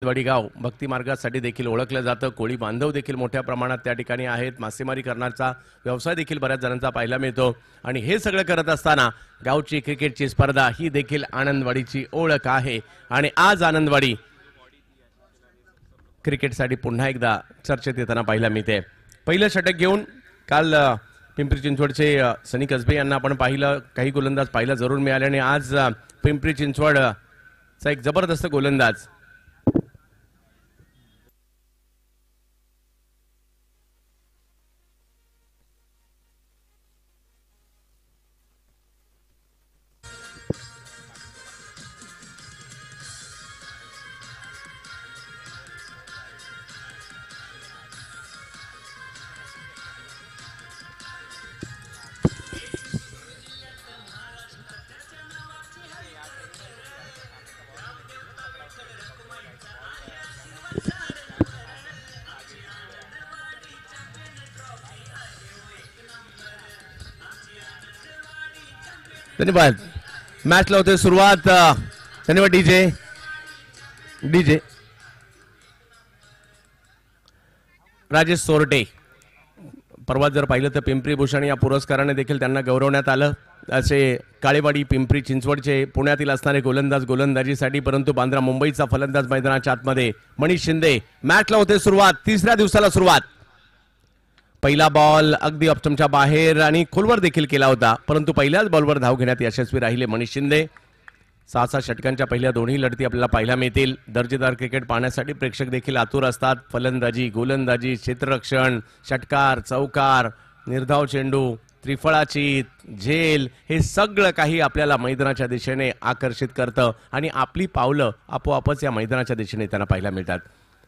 वडीगाव भक्ती मार्गासाठी देखील ओळखलं जातं. कोळी बांधव देखील मोठ्या प्रमाणात त्या ठिकाणी आहेत. मासेमारी करण्याचा व्यवसाय देखील बऱ्याच जणांचा पाहायला मिळतो. आणि हे सगळं करत असताना गावची क्रिकेटची स्पर्धा ही देखील आनंदवाडीची ओळख आहे. आणि आज आनंदवाडी क्रिकेटसाठी पुन्हा एकदा चर्चेत येताना पाहायला मिळते. पहिलं षटक घेऊन काल पिंपरी चिंचवडचे सनी कसबे यांना आपण पाहिलं, काही गोलंदाज पाहायला जरूर मिळाले. आणि आज पिंपरी चिंचवडचा एक जबरदस्त गोलंदाज धन्यवाद. मॅचला होते सुरुवात. धन्यवाद डीजे राजेश सोरटे. परवा जर पाहिलं तर पिंपरी भूषण या पुरस्काराने देखील त्यांना गौरवण्यात आलं. असे काळेवाडी पिंपरी चिंचवडचे पुण्यातील असणारे गोलंदाज गोलंदाजीसाठी, परंतु बांद्रा मुंबईचा फलंदाज मैदानाच्या आतमध्ये मनीष शिंदे. मॅचला होते सुरुवात. तिसऱ्या दिवसाला सुरुवात. पहिला बॉल अगदी ऑप्शनच्या बाहेर आणि खोलवर देखील केला होता, परंतु पहिल्याच बॉलवर धाव घेण्यात यशस्वी राहिले मनीष शिंदे. 6 षटकांच्या पहिल्या दोन्ही लढती आपल्याला पाहायला मिळतील. दर्जेदार क्रिकेट पाहण्यासाठी प्रेक्षक देखील आतुर असतात. फलंदाजी, गोलंदाजी, क्षेत्ररक्षण, षटकार, चौकार, निर्धाव चेंडू, त्रिफळाची झेल, हे सगळं काही आपल्याला मैदानाच्या दिशेने आकर्षित करतं आणि आपली पावलं आपोआपच या मैदानाच्या दिशेने त्यांना पाहायला मिळतात.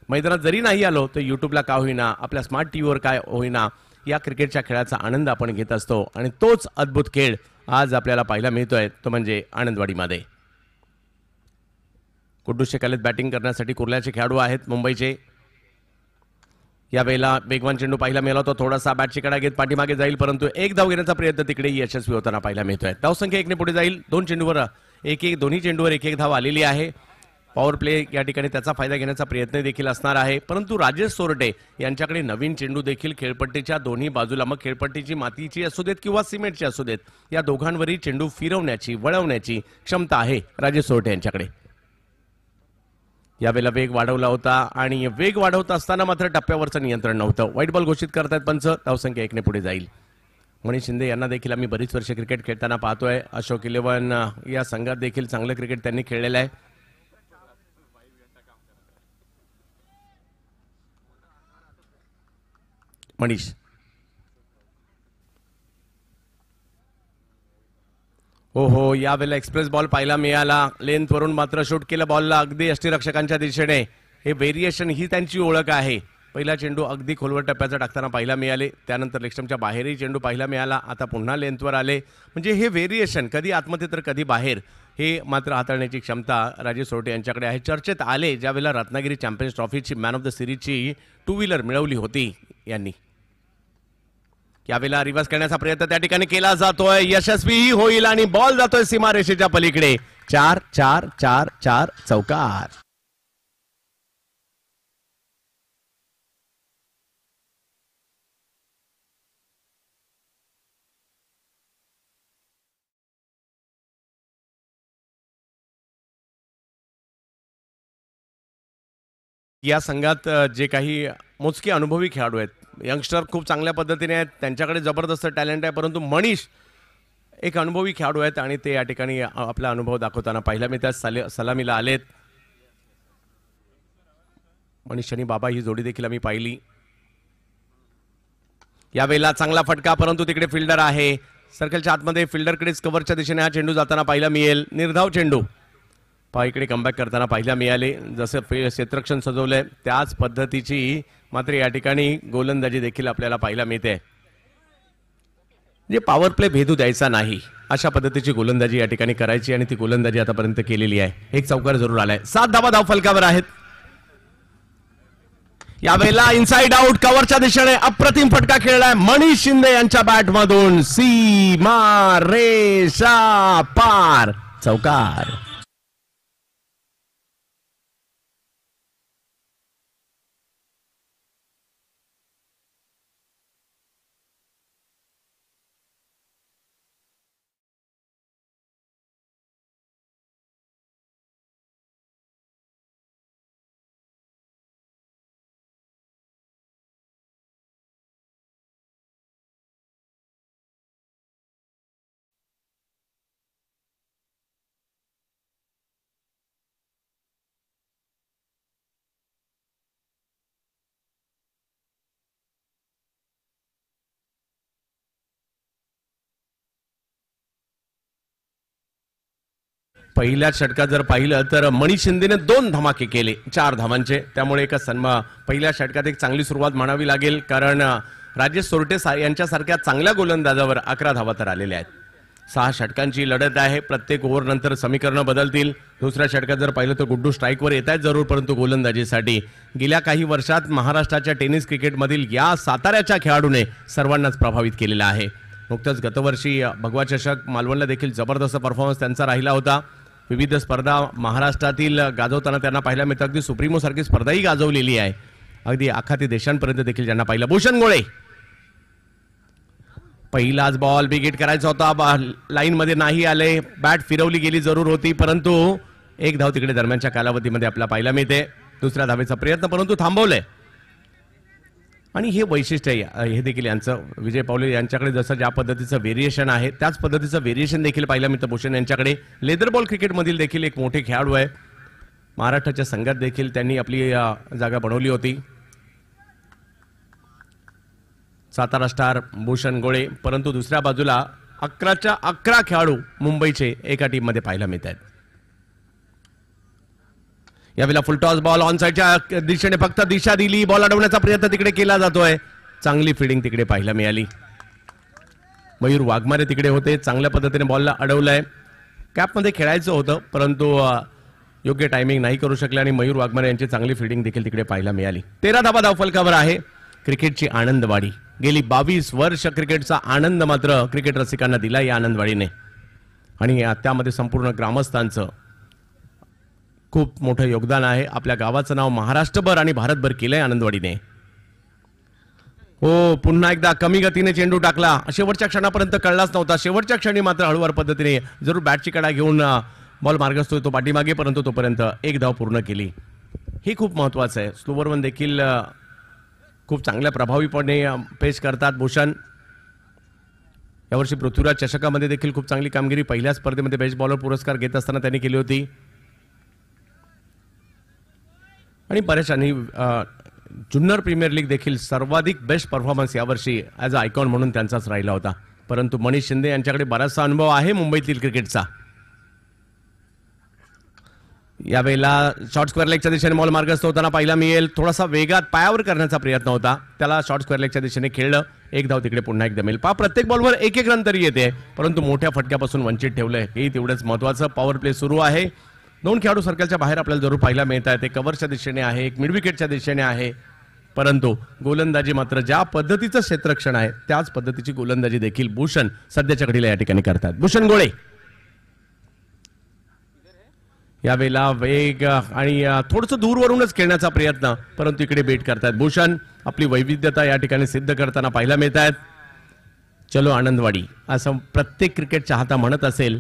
मैदानात जरी नाही आलो तर युट्यूबला का होईना, आपल्या स्मार्ट टीव्हीवर काय होईना, या क्रिकेटच्या खेळाचा आनंद आपण घेत असतो. आणि तोच अद्भुत खेळ आज आपल्याला पाहायला मिळतोय, तो म्हणजे आनंदवाडीमध्ये. कुड्डू शेखालेत बॅटिंग करण्यासाठी कुर्ल्याचे खेळाडू आहेत मुंबईचे. यावेळेला वेगवान चेंडू पाहायला मिळाला होता. थोडासा बॅटची कडा घेत पाठीमागे जाईल, परंतु एक धाव घेण्याचा प्रयत्न तिकडे यशस्वी होताना पाहायला मिळतोय. धावसंख्या 1 ने पुढे जाईल. 2 चेंडूवर 1-1, दोन्ही चेंडूवर 1-1 धाव आलेली आहे. पॉवर प्ले या ठिकाणी त्याचा फायदा घेण्याचा प्रयत्न देखील असणार आहे, परंतु राजेश सोरटे यांच्याकडे नवीन चेंडू देखील खेळपट्टीच्या दोन्ही बाजूला, मग खेळपट्टीची मातीची असू देत किंवा सिमेंटची असू देत, या दोघांवरही चेंडू फिरवण्याची, वळवण्याची क्षमता आहे राजेश सोरटे यांच्याकडे. यावेळेला वेग वाढवला होता आणि वेग वाढवत असताना मात्र टप्प्यावरचं नियंत्रण नव्हतं. व्हाईट बॉल घोषित करतायत पंच. धावसंख्या 1 ने पुढे जाईल. मनीष शिंदे यांना देखील आम्ही बरीच वर्ष क्रिकेट खेळताना पाहतोय. अशोक इलेव्हन या संघात देखील चांगलं क्रिकेट त्यांनी खेळलेलं आहे. मनीष हो, यावेळेला एक्सप्रेस बॉल पाहायला मिळाला. लेंथ वरून मात्र शूट केलं बॉलला अगदी यष्टीरक्षकांच्या दिशेने. हे व्हेरिएशन ही त्यांची ओळख आहे. पहिला चेंडू अगदी खोलवर टप्प्याचा टाकताना पाहायला मिळाले, त्यानंतर लेगस्टंपच्या बाहेरही चेंडू पाहायला मिळाला. आता पुन्हा लेंथवर आले, म्हणजे हे व्हेरिएशन कधी आतमध्ये तर कधी बाहेर, हे मात्र हाताळण्याची क्षमता राजेश सोरटे यांच्याकडे आहे. चर्चेत आले ज्यावेळेला रत्नागिरी चॅम्पियन्स ट्रॉफीची मॅन ऑफ द सिरीजची 2 व्हीलर मिळवली होती यांनी. यावेळेला रिव्हर्स करण्याचा प्रयत्न त्या ठिकाणी केला जातोय, यशस्वी होईल आणि बॉल जातोय सीमारेषेच्या पलीकडे. 4-4-4-4 चौकार. या संघात जे काही मोजके अनुभवी खेळाडू आहेत, यंगस्टर खूप चांगल्या पद्धतीने आहेत, त्यांच्याकडे जबरदस्त टॅलेंट आहे, परंतु मनीष एक अनुभवी खेळाडू आहेत आणि ते या ठिकाणी आपला अनुभव दाखवताना पाहिला मिळतात. सलामीला आलेत मनीष आणि बाबा, ही जोडी देखील आम्ही पाहिली. यावेळेला चांगला फटका, परंतु तिकडे फिल्डर आहे. सर्कलच्या आतमध्ये फिल्डरकडेच कव्हरच्या दिशेने हा चेंडू जाताना पाहायला मिळेल. निर्धाव चेंडू इकडे कमबॅक करताना पाहायला मिळाले. जसं क्षेत्ररक्षण सजवलंय त्याच पद्धतीची मात्र या ठिकाणी गोलंदाजी देखील आपल्याला पाहायला मिळते. जे पॉवर प्ले भेदू द्यायचा नाही अशा पद्धतीची गोलंदाजी या ठिकाणी करायची आणि ती गोलंदाजी आतापर्यंत केलेली आहे. एक चौकार जरूर आलाय. 7 धावा धाव फलकावर आहेत. यावेळेला इनसाइड आउट कव्हरच्या दिशेने अप्रतिम फटका खेळलाय मनीष शिंदे यांच्या बॅटमधून. सीमा रेषा पार चौकार. पहिल्याच षटकात जर पाहिलं तर मनीष शिंदेने 2 धमाके केले 4 धावांचे, त्यामुळे एक पहिल्या षटकात एक चांगली सुरुवात म्हणावी लागेल, कारण राजेश सोरटे यांच्यासारख्या चांगल्या गोलंदाजावर 11 धावा तर आलेल्या आहेत. 6 षटकांची लढत आहे. प्रत्येक ओव्हर नंतर समीकरणं बदलतील. दुसऱ्या षटकात जर पाहिलं तर गुड्डू स्ट्राईकवर येत आहेत जरूर, परंतु गोलंदाजीसाठी गेल्या काही वर्षात महाराष्ट्राच्या टेनिस क्रिकेटमधील या साताऱ्याच्या खेळाडूने सर्वांनाच प्रभावित केलेला आहे. नुकतंच गतवर्षी भगवा चषक मालवणला देखील जबरदस्त परफॉर्मन्स त्यांचा राहिला होता. विविध स्पर्धा महाराष्ट्रातील गाजवताना त्यांना पाहायला मिळतं. अगदी सुप्रीमो सारखी स्पर्धाही गाजवलेली आहे. अगदी आखाती देशांपर्यंत देखील ज्यांना पाहिलं. भूषण गोळे पहिलाच बॉल बिग हिट करायचा होता, लाईन मध्ये नाही आले, बॅट फिरवली गेली जरूर होती, परंतु एक धाव तिकडे दरम्यानच्या कालावधीमध्ये आपल्याला पाहायला मिळते. दुसऱ्या धावेचा प्रयत्न परंतु थांबवलंय. आणि हे वैशिष्ट्य हे देखील यांचं विजय पावले यांच्याकडे जसं ज्या पद्धतीचं व्हेरिएशन आहे त्याच पद्धतीचं व्हेरिएशन देखील पाहायला मिळतं भूषण यांच्याकडे. लेदर बॉल क्रिकेटमधील देखील एक मोठे खेळाडू आहे. महाराष्ट्राच्या संघात देखील त्यांनी आपली जागा बनवली होती. सातारा स्टार भूषण गोळे, परंतु दुसऱ्या बाजूला 11च्या 11 खेळाडू मुंबईचे एका टीममध्ये पाहायला मिळत आहेत. यावेळेला फुलटॉस बॉल ऑन साईडच्या दिशेने फक्त दिशा दिली, बॉल अडवण्याचा प्रयत्न तिकडे केला जातोय. चांगली फिल्डिंग तिकडे पाहायला मिळाली. मयूर वाघमारे तिकडे होते, चांगल्या पद्धतीने बॉलला अडवलंय. कॅपमध्ये खेळायचं होतं परंतु योग्य टायमिंग नाही करू शकले आणि मयूर वाघमारे यांची चांगली फिल्डिंग देखील तिकडे पाहायला मिळाली. 13 धावा धावफलकावर आहे. क्रिकेटची आनंदवाडी गेली 22 वर्ष क्रिकेटचा आनंद मात्र क्रिकेट रसिकांना दिला या आनंदवाडीने, आणि त्यामध्ये संपूर्ण ग्रामस्थांचं खूप मोठं योगदान आहे. आपल्या गावाचं नाव महाराष्ट्रभर आणि भारतभर केलंय आनंदवाडीने. हो, पुन्हा एकदा कमी गतीने चेंडू टाकला. शेवटच्या क्षणापर्यंत कळलाच नव्हता. शेवटच्या क्षणी मात्र हळूवार पद्धतीने जरूर बॅटची कडा घेऊन बॉल मार्गस्थोय तो पाठीमागे, परंतु तोपर्यंत एक धाव पूर्ण केली. हे खूप महत्वाचं आहे. स्लोवर वन देखील खूप चांगल्या प्रभावीपणे पेश करतात भूषण. यावर्षी पृथ्वीराज चषकामध्ये देखील खूप चांगली कामगिरी पहिल्या स्पर्धेमध्ये बेस्ट बॉलर पुरस्कार घेत असताना त्यांनी केली होती. आणि बऱ्याचशांनी जुन्नर प्रीमियर लीग देखील सर्वाधिक बेस्ट परफॉर्मन्स यावर्षी ॲज अ आयकॉन म्हणून त्यांचाच राहिला होता. परंतु मनीष शिंदे यांच्याकडे बराचसा अनुभव आहे मुंबईतील क्रिकेटचा. यावेळेला शॉर्ट स्क्वेअर लेगच्या दिशेने बॉल मार्गस्थ होताना पाहायला मिळेल. थोडासा वेगात पायावर करण्याचा प्रयत्न होता, त्याला शॉर्ट स्क्वेअर लेगच्या दिशेने खेळलं. एक धाव तिकडे पुन्हा एकदा मिळेल. प्रत्येक बॉलवर एक एक रन तरी येते, परंतु मोठ्या फटक्यापासून वंचित ठेवलंय, हे तेवढंच महत्वाचं. पॉवर प्ले सुरू आहे. 2 खेळाडू सर्कलच्या बाहेर आपल्याला जरूर पाहायला मिळत आहेत. एक कव्हरच्या दिशेने आहे, एक मिड विकेटच्या दिशेने आहे, परंतु गोलंदाजी मात्र ज्या पद्धतीचं क्षेत्ररक्षण आहे त्याच पद्धतीची गोलंदाजी देखील भूषण सध्याच्या घडीला या ठिकाणी करतात. भूषण गोळे यावेळेला वेग आणि थोडंसं दूरवरूनच खेळण्याचा प्रयत्न, परंतु इकडे बेट करतात भूषण. आपली वैविध्यता या ठिकाणी सिद्ध करताना पाहायला मिळत आहेत. चलो आनंदवाडी असं प्रत्येक क्रिकेट चाहता म्हणत असेल.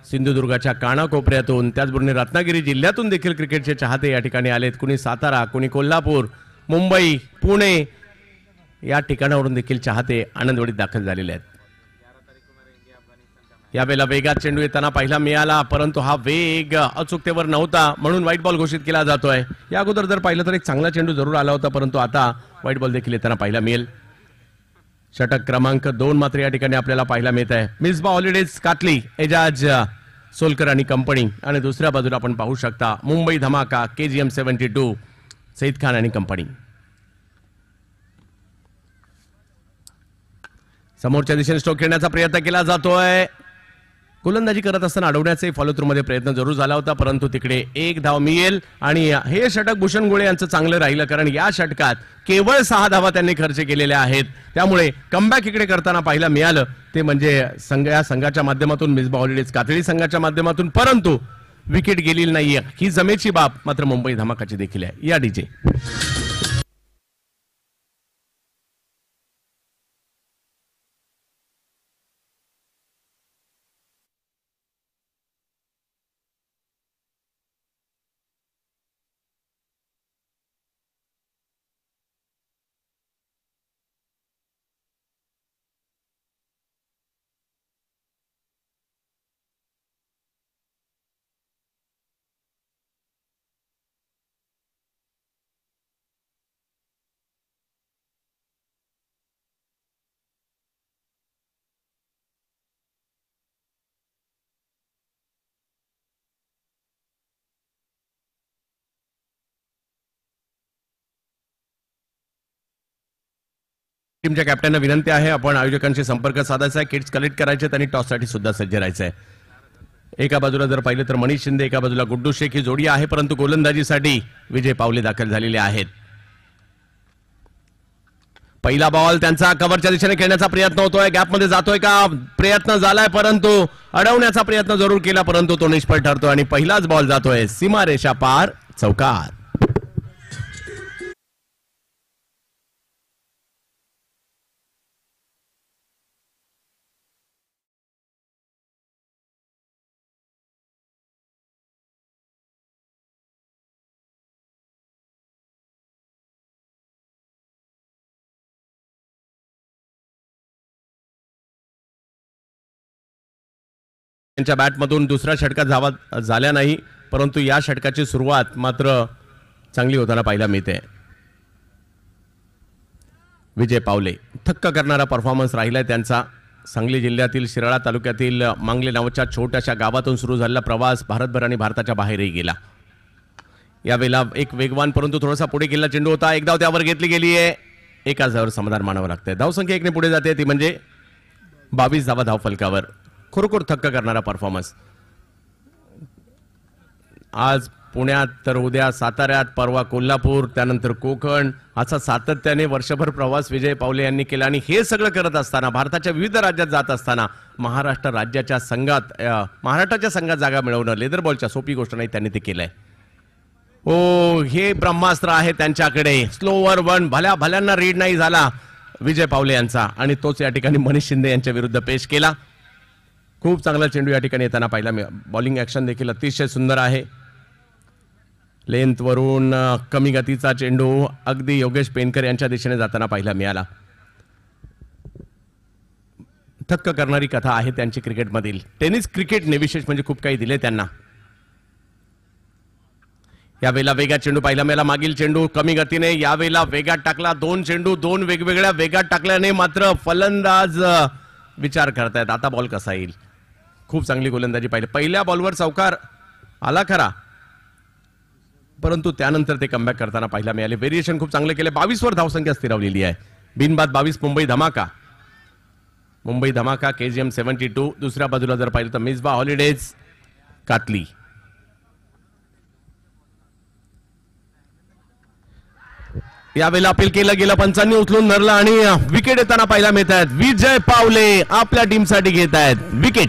सिंधुदुर्गाच्या कानाकोपऱ्यातून, त्याचबरोबर रत्नागिरी जिल्ह्यातून देखील क्रिकेटचे चाहते या ठिकाणी आलेत. कुणी सातारा, कुणी कोल्हापूर, मुंबई, पुणे या ठिकाणावरून देखील चाहते आनंदवाडीत दाखल झालेले आहेत. यावेळेला वेगात चेंडू येताना पाहिला मिळाला, परंतु हा वेग अचूकतेवर नव्हता म्हणून व्हाईट बॉल घोषित केला जातोय. या अगोदर जर पाहिलं तर एक चांगला चेंडू जरूर आला होता, परंतु आता व्हाईट बॉल देखील येताना पाहायला मिळेल. षटक क्रमांक 2 मात्र या ठिकाणी आपल्याला पाहायला मिळत आहे. मिसबा हॉलिडेज कातली, एजाज सोलकर आणि कंपनी, आणि दुसऱ्या बाजूला आपण पाहू शकता मुंबई धमाका KGM 72 सईद खान आणि कंपनी. समोरच्या दिशेने स्ट्रोक खेळण्याचा प्रयत्न केला जातोय. गोलंदाजी करत असताना अडवण्याचे फॉलो थ्रू मध्ये प्रयत्न जरूर झाला होता, परंतु तिकडे एक धाव मिळेल. आणि हे षटक भूषण गोळे यांचं चांगलं राहिलं, कारण या षटकात केवळ 6 धावा त्यांनी खर्च केलेल्या आहेत. त्यामुळे कमबॅक इकडे करताना पाहायला मिळालं ते म्हणजे या संघाच्या माध्यमातून, मिसबा हॉलिडेज कातळी संघाच्या माध्यमातून, परंतु विकेट गेलेली नाहीये. ही जमेची बाब मात्र मुंबई धमाकाची देखील आहे. या डीजे टीमच्या कॅप्टनना विनंती आहे, आपण आयोजकांशी संपर्क साधायचा आहे, किट्स कलेक्ट करायचे आणि टॉससाठी सुद्धा सज्ज राहायचं आहे. एका बाजूला जर पाहिलं तर मनीष शिंदे, एका बाजूला गुड्डू शेख ही जोडी आहे, परंतु गोलंदाजीसाठी विजय पावले दाखल झालेले आहेत. पहिला बॉल त्यांचा कव्हरच्या दिशेने खेळण्याचा प्रयत्न होतोय, गॅपमध्ये जातोय का, प्रयत्न झालाय परंतु अडवण्याचा प्रयत्न जरूर केला, परंतु तो निष्फळ ठरतोय आणि पहिलाच बॉल जातोय सीमारेषा पार, चौकार. त्यांच्या बॅटमधून दुसऱ्या षटकात धावा झाल्या नाही, परंतु या षटकाची सुरुवात मात्र चांगली होताना पाहायला मिळते. विजय पावले थक्क करणारा परफॉर्मन्स राहिलाय त्यांचा. सांगली जिल्ह्यातील शिराळा तालुक्यातील मांगले नावाच्या छोट्याशा गावातून सुरू झालेला प्रवास भारतभर आणि भारताच्या बाहेरही गेला. यावेळेला एक वेगवान परंतु थोडासा पुढे गेलेला चेंडू होता, एक धाव त्यावर घेतली गेली आहे, एका धावावर समाधान मानावं लागतंय. धावसंख्या एकने पुढे जाते, ती म्हणजे 22 धावा धाव फलकावर. खरोखर थक्क करणारा परफॉर्मन्स. आज पुण्यात तर उद्या साताऱ्यात, परवा कोल्हापूर, त्यानंतर कोकण, असा सातत्याने वर्षभर प्रवास विजय पावले यांनी केला. आणि हे सगळं करत असताना, भारताच्या विविध राज्यात जात असताना महाराष्ट्राच्या संघात जागा मिळवणं लेदर बॉलच्या सोपी गोष्ट नाही, त्यांनी ते केलंय. ओ, हे ब्रह्मास्त्र आहे त्यांच्याकडे. स्लोवर वन, भल्यांना रीड नाही झाला विजय पावले यांचा, आणि तोच या ठिकाणी मनीष शिंदे यांच्या विरुद्ध पेश केला. खूप चांगला चेंडू या ठिकाणी येताना पाहिला. बॉलिंग ऍक्शन देखील अतिशय सुंदर आहे. लेंथ वरून कमी गतीचा चेंडू अगदी योगेश पेनकर यांच्या दिशेने जाताना पाहायला मिळाला. थक्क करणारी कथा आहे त्यांची क्रिकेटमधील. टेनिस क्रिकेटने विशेष म्हणजे खूप काही दिले त्यांना. यावेळेला वेगात चेंडू पाहिला मिळाला. मागील चेंडू कमी गतीने, यावेळेला वेगात टाकला. दोन चेंडू दोन वेगवेगळ्या वेगात टाकल्याने मात्र फलंदाज विचार करतायत आता बॉल कसा येईल. खूप चांगली गोलंदाजी पाहिली. पहिल्या बॉलवर चौकार आला खरा, परंतु त्यानंतर ते कमबॅक करताना पाहायला मिळाले. व्हेरिएशन खूप चांगले केले. 22 वर धावसंख्या स्थिरावलेली आहे. बिनबाद 22. मुंबई धमाका KGM 72. दुसऱ्या बाजूला जर पाहिलं तर मिसबा हॉलिडेज कातली. यावेळेला अपील केलं गेलं, पंचांनी उचलून धरलं आणि विकेट येताना पाहायला मिळत आहेत. विजय पावले आपल्या टीमसाठी घेत आहेत विकेट.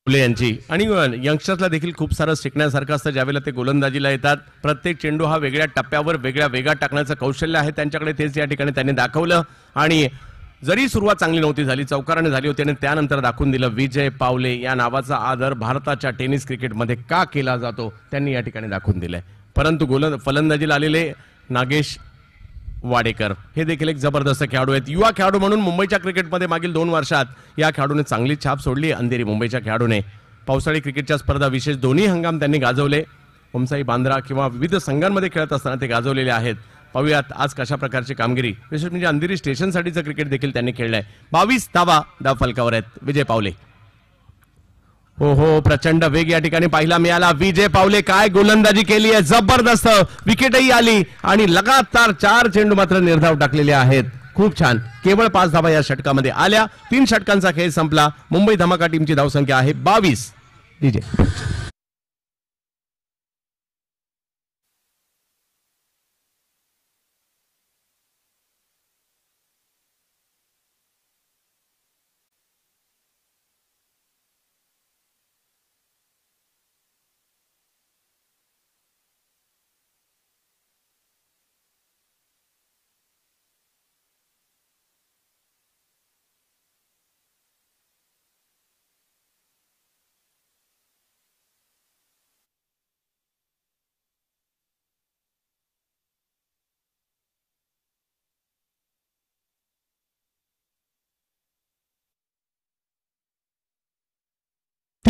यांची आणि यंगस्टर्सला देखील खूप सारं शिकण्यासारखं असतं. ज्यावेळेला ते गोलंदाजीला येतात, प्रत्येक चेंडू हा वेगळ्या टप्प्यावर वेगळ्या वेगात टाकण्याचं कौशल्य आहे त्यांच्याकडे. तेच या ठिकाणी त्यांनी दाखवलं. आणि जरी सुरुवात चांगली नव्हती झाली, चौकाराने झाली होती, आणि त्यानंतर दाखवून दिलं विजय पावले या नावाचा आदर भारताच्या टेनिस क्रिकेटमध्ये का केला जातो त्यांनी या ठिकाणी दाखवून दिलंय. परंतु फलंदाजीला आलेले नागेश वाडेकर हे देखील एक जबरदस्त खेळाडू आहेत. युवा खेळाडू म्हणून मुंबईच्या क्रिकेटमध्ये मागील 2 वर्षात या खेळाडूने चांगली छाप सोडली. अंधेरी मुंबईच्या खेळाडूने पावसाळी क्रिकेटच्या स्पर्धा विशेष दोन्ही हंगाम त्यांनी गाजवले. ओमसाई बांद्रा किंवा विविध संघांमध्ये खेळत असताना ते गाजवलेले आहेत. पाहूयात आज कशा प्रकारची कामगिरी. विशेष म्हणजे अंधेरी स्टेशनसाठीचं क्रिकेट देखील त्यांनी खेळलंय. 22 धावा धाव फलकावर आहेत विजय पावले. हो, प्रचंड वेग या ठिकाणी पाहायला मिळाला. विजय पावले काय गोलंदाजी केली आहे, जबरदस्त. विकेटही आली आणि लगातार 4 चेंडू मात्र निर्धाव टाकलेले आहेत. खूप छान. केवळ 5 धावा या षटकामध्ये आल्या. 3 षटकांचा खेळ संपला. मुंबई धमाका टीमची धावसंख्या आहे 22. डीजे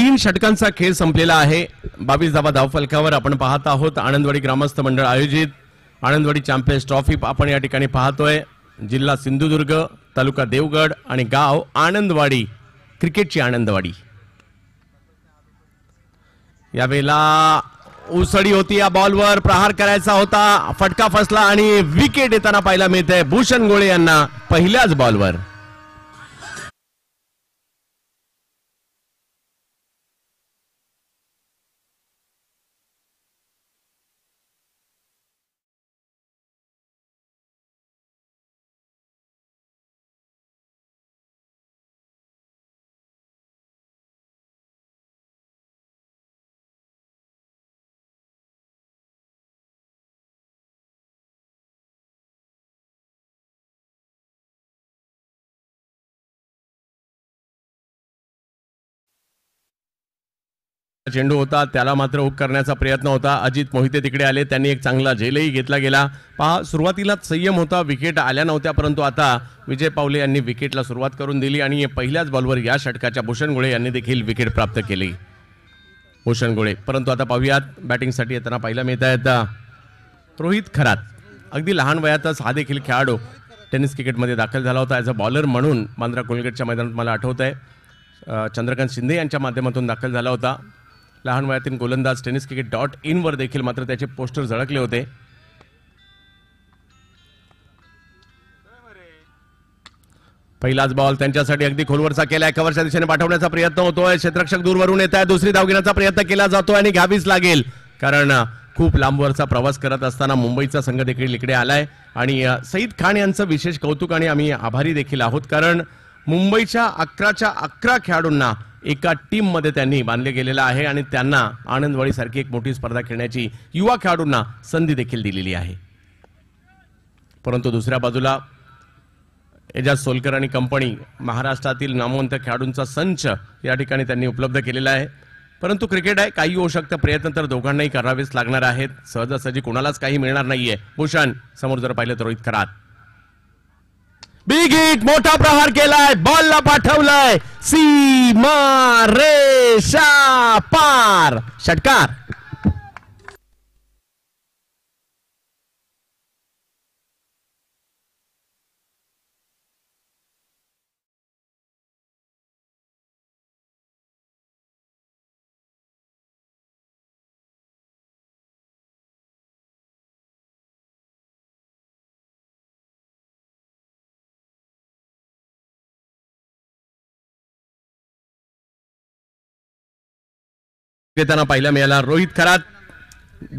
3 षटकांचा खेळ संपलेला आहे. 22 धावा धावफलकावर आपण पाहत आहोत. आनंदवाडी ग्रामस्थ मंडळ आयोजित आनंदवाडी चॅम्पियन्स ट्रॉफी आपण या ठिकाणी पाहतोय. जिल्हा सिंधुदुर्ग, तालुका देवगड आणि गाव आनंदवाडी, क्रिकेटची आनंदवाडी. यावेळेला उसळी होती, या बॉलवर प्रहार करायचा होता, फटका फसला आणि विकेट येताना पाहायला मिळते भूषण गोळे यांना पहिल्याच बॉलवर. चेंडू होता, त्याला मात्र हुक करण्याचा प्रयत्न होता. अजित मोहिते तिकडे आले, त्यांनी एक चांगला झेलही घेतला गेला. पहा, सुरुवातीला संयम होता, विकेट आल्या नव्हत्या, परंतु आता विजय पावले यांनी विकेटला सुरुवात करून दिली आणि पहिल्याच बॉलवर या षटकाच्या भूषण गोळे यांनी देखील विकेट प्राप्त केली. भूषण गोळे. परंतु आता पाहूयात बॅटिंगसाठी येताना पाहायला मिळत आहेत रोहित खरात. अगदी लहान वयातच हा देखील खेळाडू टेनिस क्रिकेटमध्ये दाखल झाला होता. ॲज अ बॉलर म्हणून बांद्रा कोलगेटच्या मैदानात मला आठवत आहे चंद्रकांत शिंदे यांच्या माध्यमातून दाखल झाला होता. लहान वयातील गोलंदाज tenniscricket.in वर देखील मात्र त्याचे पोस्टर झळकले होते. पहिलाच बॉल त्यांच्यासाठी अगदी खोलवरचा केलाय, कव्हरच्या दिशेने पाठवण्याचा प्रयत्न होतोय. क्षेत्ररक्षक दूरवरून येत आहे, दुसरी धाव घेण्याचा प्रयत्न केला जातोय आणि घ्यावीच लागेल, कारण खूप लांबवरचा प्रवास करत असताना मुंबईचा संघ देखील इकडे आलाय. आणि सईद खान यांचं विशेष कौतुक आणि आम्ही आभारी देखील आहोत, कारण मुंबईच्या 11च्या 11 खेळाडूंना एका टीम मध्ये त्यांनी बांधले गेलेला आहे आणि त्यांना आनंदवाडी सारखी एक मोठी स्पर्धा खेळण्याची युवा खेळाडूंना संधी देखील दिलेली आहे. परंतु दुसऱ्या बाजूला एजाज सोलकर आणि कंपनी, महाराष्ट्रातील नामवंत खेळाडूंचा संच या ठिकाणी त्यांनी उपलब्ध केलेला आहे. परंतु क्रिकेट आहे, काही होऊ शकतं, प्रयत्न तर दोघांनाही करावेच लागणार आहेत. सहजासहजी कोणालाच काही मिळणार नाहीये. भूषण समोर जर पाहिलं तर रोहित खरात, बिग हिट, मोठा प्रहार केलाय, बॉलला पाठवलाय सीमा रेषा पार, षटकार. येताना पाहायला मिळाला रोहित खरात.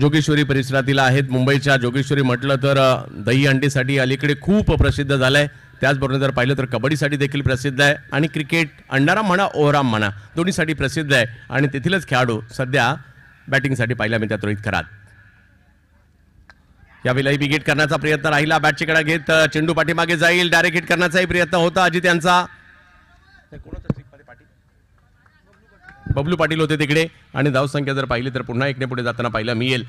जोगेश्वरी परिसरातील आहेत. मुंबईच्या जोगेश्वरी म्हटलं तर दही अंडीसाठी अलीकडे खूप प्रसिद्ध झालंय. त्याचबरोबर जर पाहिलं तर कबड्डीसाठी देखील प्रसिद्ध आहे आणि क्रिकेट अंडाराम म्हणा ओव्हरआर्म म्हणा दोन्हीसाठी प्रसिद्ध आहे. आणि तेथीलच खेळाडू सध्या बॅटिंगसाठी पाहायला मिळतात रोहित खरात. यावेळेलाही बिग हिट करण्याचा प्रयत्न राहिला, बॅटची कडा घेत चेंडू पाठीमागे जाईल, डायरेक्ट हिट करण्याचाही प्रयत्न होता अजित यांचा. बबलू पाटील होते तिकडे आणि धावसंख्या जर पाहिली तर पुन्हा एकने पुढे जाताना पाहायला मिळेल.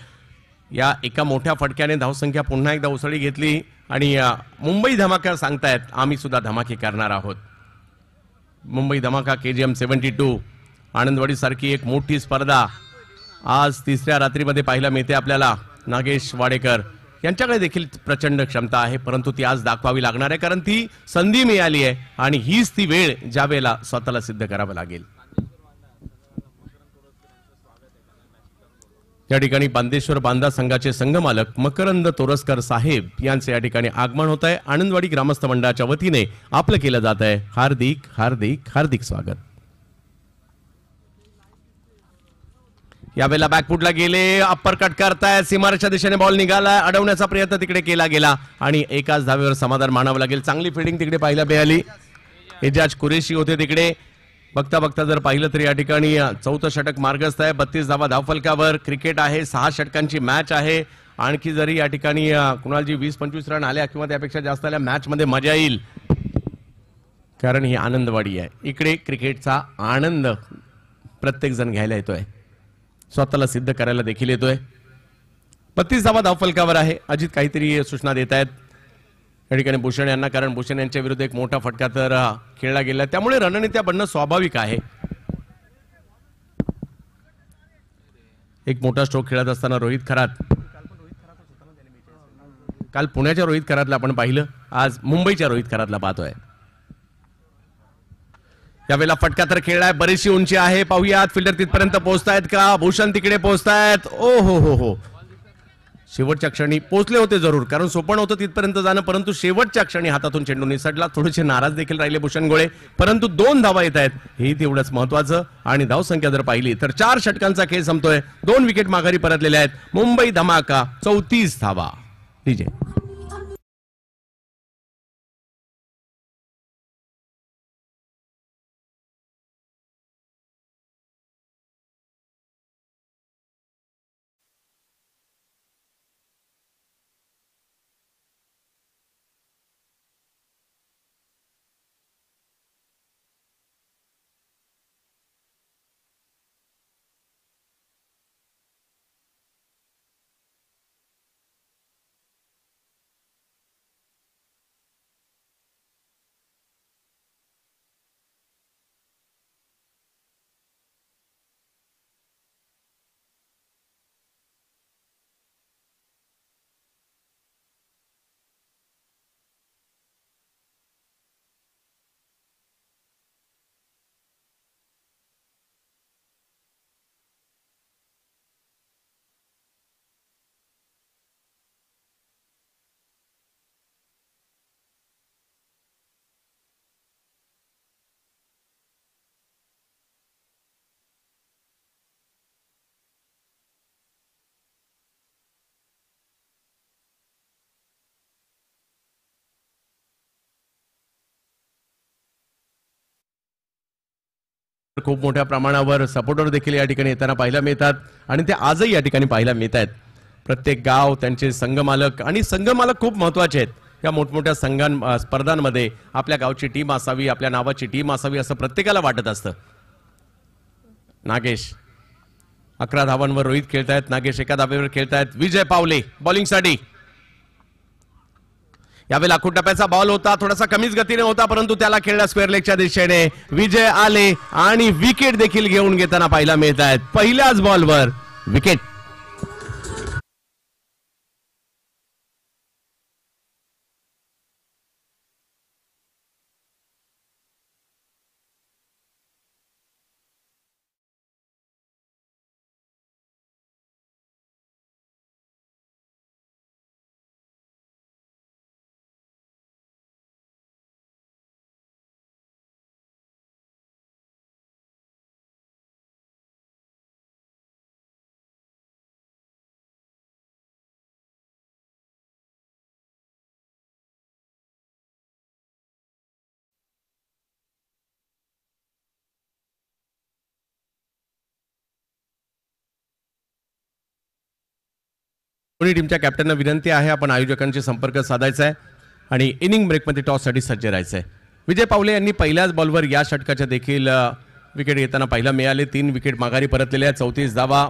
या एका मोठ्या फटक्याने धावसंख्या पुन्हा एकदा उसळी घेतली आणि मुंबई धमाका सांगतायत, आम्ही सुद्धा धमाके करणार आहोत. मुंबई धमाका KGM 72 आनंदवाडी सारखी एक मोठी स्पर्धा आज तिसऱ्या रात्रीमध्ये पाहायला मिळते आपल्याला. नागेश वाडेकर यांच्याकडे देखील प्रचंड क्षमता आहे, परंतु ती आज दाखवावी लागणार आहे, कारण ती संधी मिळाली आहे आणि हीच ती वेळ ज्या वेळेला स्वतःला सिद्ध करावं लागेल. या ठिकाणी बांदेश्वर बांदा संघाचे संघमालक मकरंद तोरसकर साहेब यांचे या ठिकाणी आगमन होत आहे. आनंदवाडी ग्रामस्थ मंडळाच्या वतीने आपलं केलं जात आहे हार्दिक हार्दिक हार्दिक स्वागत. यावेळेला बॅकफुटला गेले, अप्पर कट करताय, सीमारेच्या दिशेने बॉल निघाला, अडवण्याचा प्रयत्न तिकडे केला गेला आणि एकाच धावेवर समाधान मानावं लागेल. चांगली फिल्डिंग तिकडे पाहायला मिळाली. एजाज कुरेशी होते तिकडे. बघता बघता जर पाहिलं तर या ठिकाणी 4थं षटक मार्गस्थ आहे. 32 धावा धावफलकावर. क्रिकेट आहे, 6 षटकांची मॅच आहे. आणखी जरी या ठिकाणी कुणालजी 20-25 रन आल्या किंवा त्यापेक्षा जास्त आल्या, मॅच मध्ये मजा येईल, कारण ही आनंदवाडी आहे. इकडे क्रिकेटचा आनंद प्रत्येक जण घ्यायला येतोय, स्वतःला सिद्ध करायला देखील येतोय. 32 धावा धावफलकावर आहे. अजित काहीतरी सूचना देत आहेत या ठिकाणी भूषण यांना, कारण भूषण यांच्या विरुद्ध एक मोठा फटका तर खेळला गेला, त्यामुळे रणनीत्या बनणं स्वाभाविक आहे. एक मोठा स्ट्रोक खेळत असताना रोहित खरात, काल पुण्याच्या रोहित खरातला आपण पाहिलं, आज मुंबईच्या रोहित खरातला पाहतोय. यावेळेला फटका तर खेळलाय, बरीचशी उंची आहे, पाहूयात फिल्डर तिथपर्यंत पोहोचतायत का. भूषण तिकडे पोहोचतायत. ओ हो, शेवटच्या क्षणी पोहोचले होते जरूर, कारण सोपं होतं तिथपर्यंत जाणं, परंतु शेवटच्या क्षणी हातातून चेंडू निसटला. थोडेसे नाराज देखील राहिले भूषण गोळे, परंतु 2 धावा येत आहेत, हे तेवढंच महत्वाचं. आणि धावसंख्या जर पाहिली तर 4 षटकांचा खेळ संपतोय, 2 विकेट माघारी परतलेल्या आहेत. मुंबई धमाका 34 धावा. डीजे खूप मोठ्या प्रमाणावर सपोर्टर देखील या ठिकाणी येताना पाहायला मिळतात आणि ते आजही या ठिकाणी पाहायला मिळत आहेत. प्रत्येक गाव, त्यांचे संघमालक, आणि संघमालक खूप महत्वाचे आहेत. या मोठमोठ्या स्पर्धांमध्ये आपल्या गावची टीम असावी, आपल्या नावाची टीम असावी, असं प्रत्येकाला वाटत असतं. नागेश 11 धावांवर रोहित खेळतायत, नागेश 1 धावेवर खेळतायत. विजय पावले बॉलिंगसाठी. यावेळेला आखूड टप्प्याचा बॉल होता, थोडासा कमीच गतीने होता, परंतु त्याला खेळला स्क्वेअर लेगच्या दिशेने. विजय आले आणि विकेट देखील घेऊन घेताना पाहायला मिळत आहेत. पहिल्याच बॉलवर विकेट. दोन्ही टीमच्या कॅप्टनना विनंती आहे, आपण आयोजकांशी संपर्क साधायचा आहे आणि इनिंग ब्रेकमध्ये टॉससाठी सज्ज राहायचं आहे. विजय पावले यांनी पहिल्याच बॉलवर या षटकाच्या देखील विकेट घेताना पाहायला मिळाले. 3 विकेट माघारी परतलेले आहेत. 34 धावा.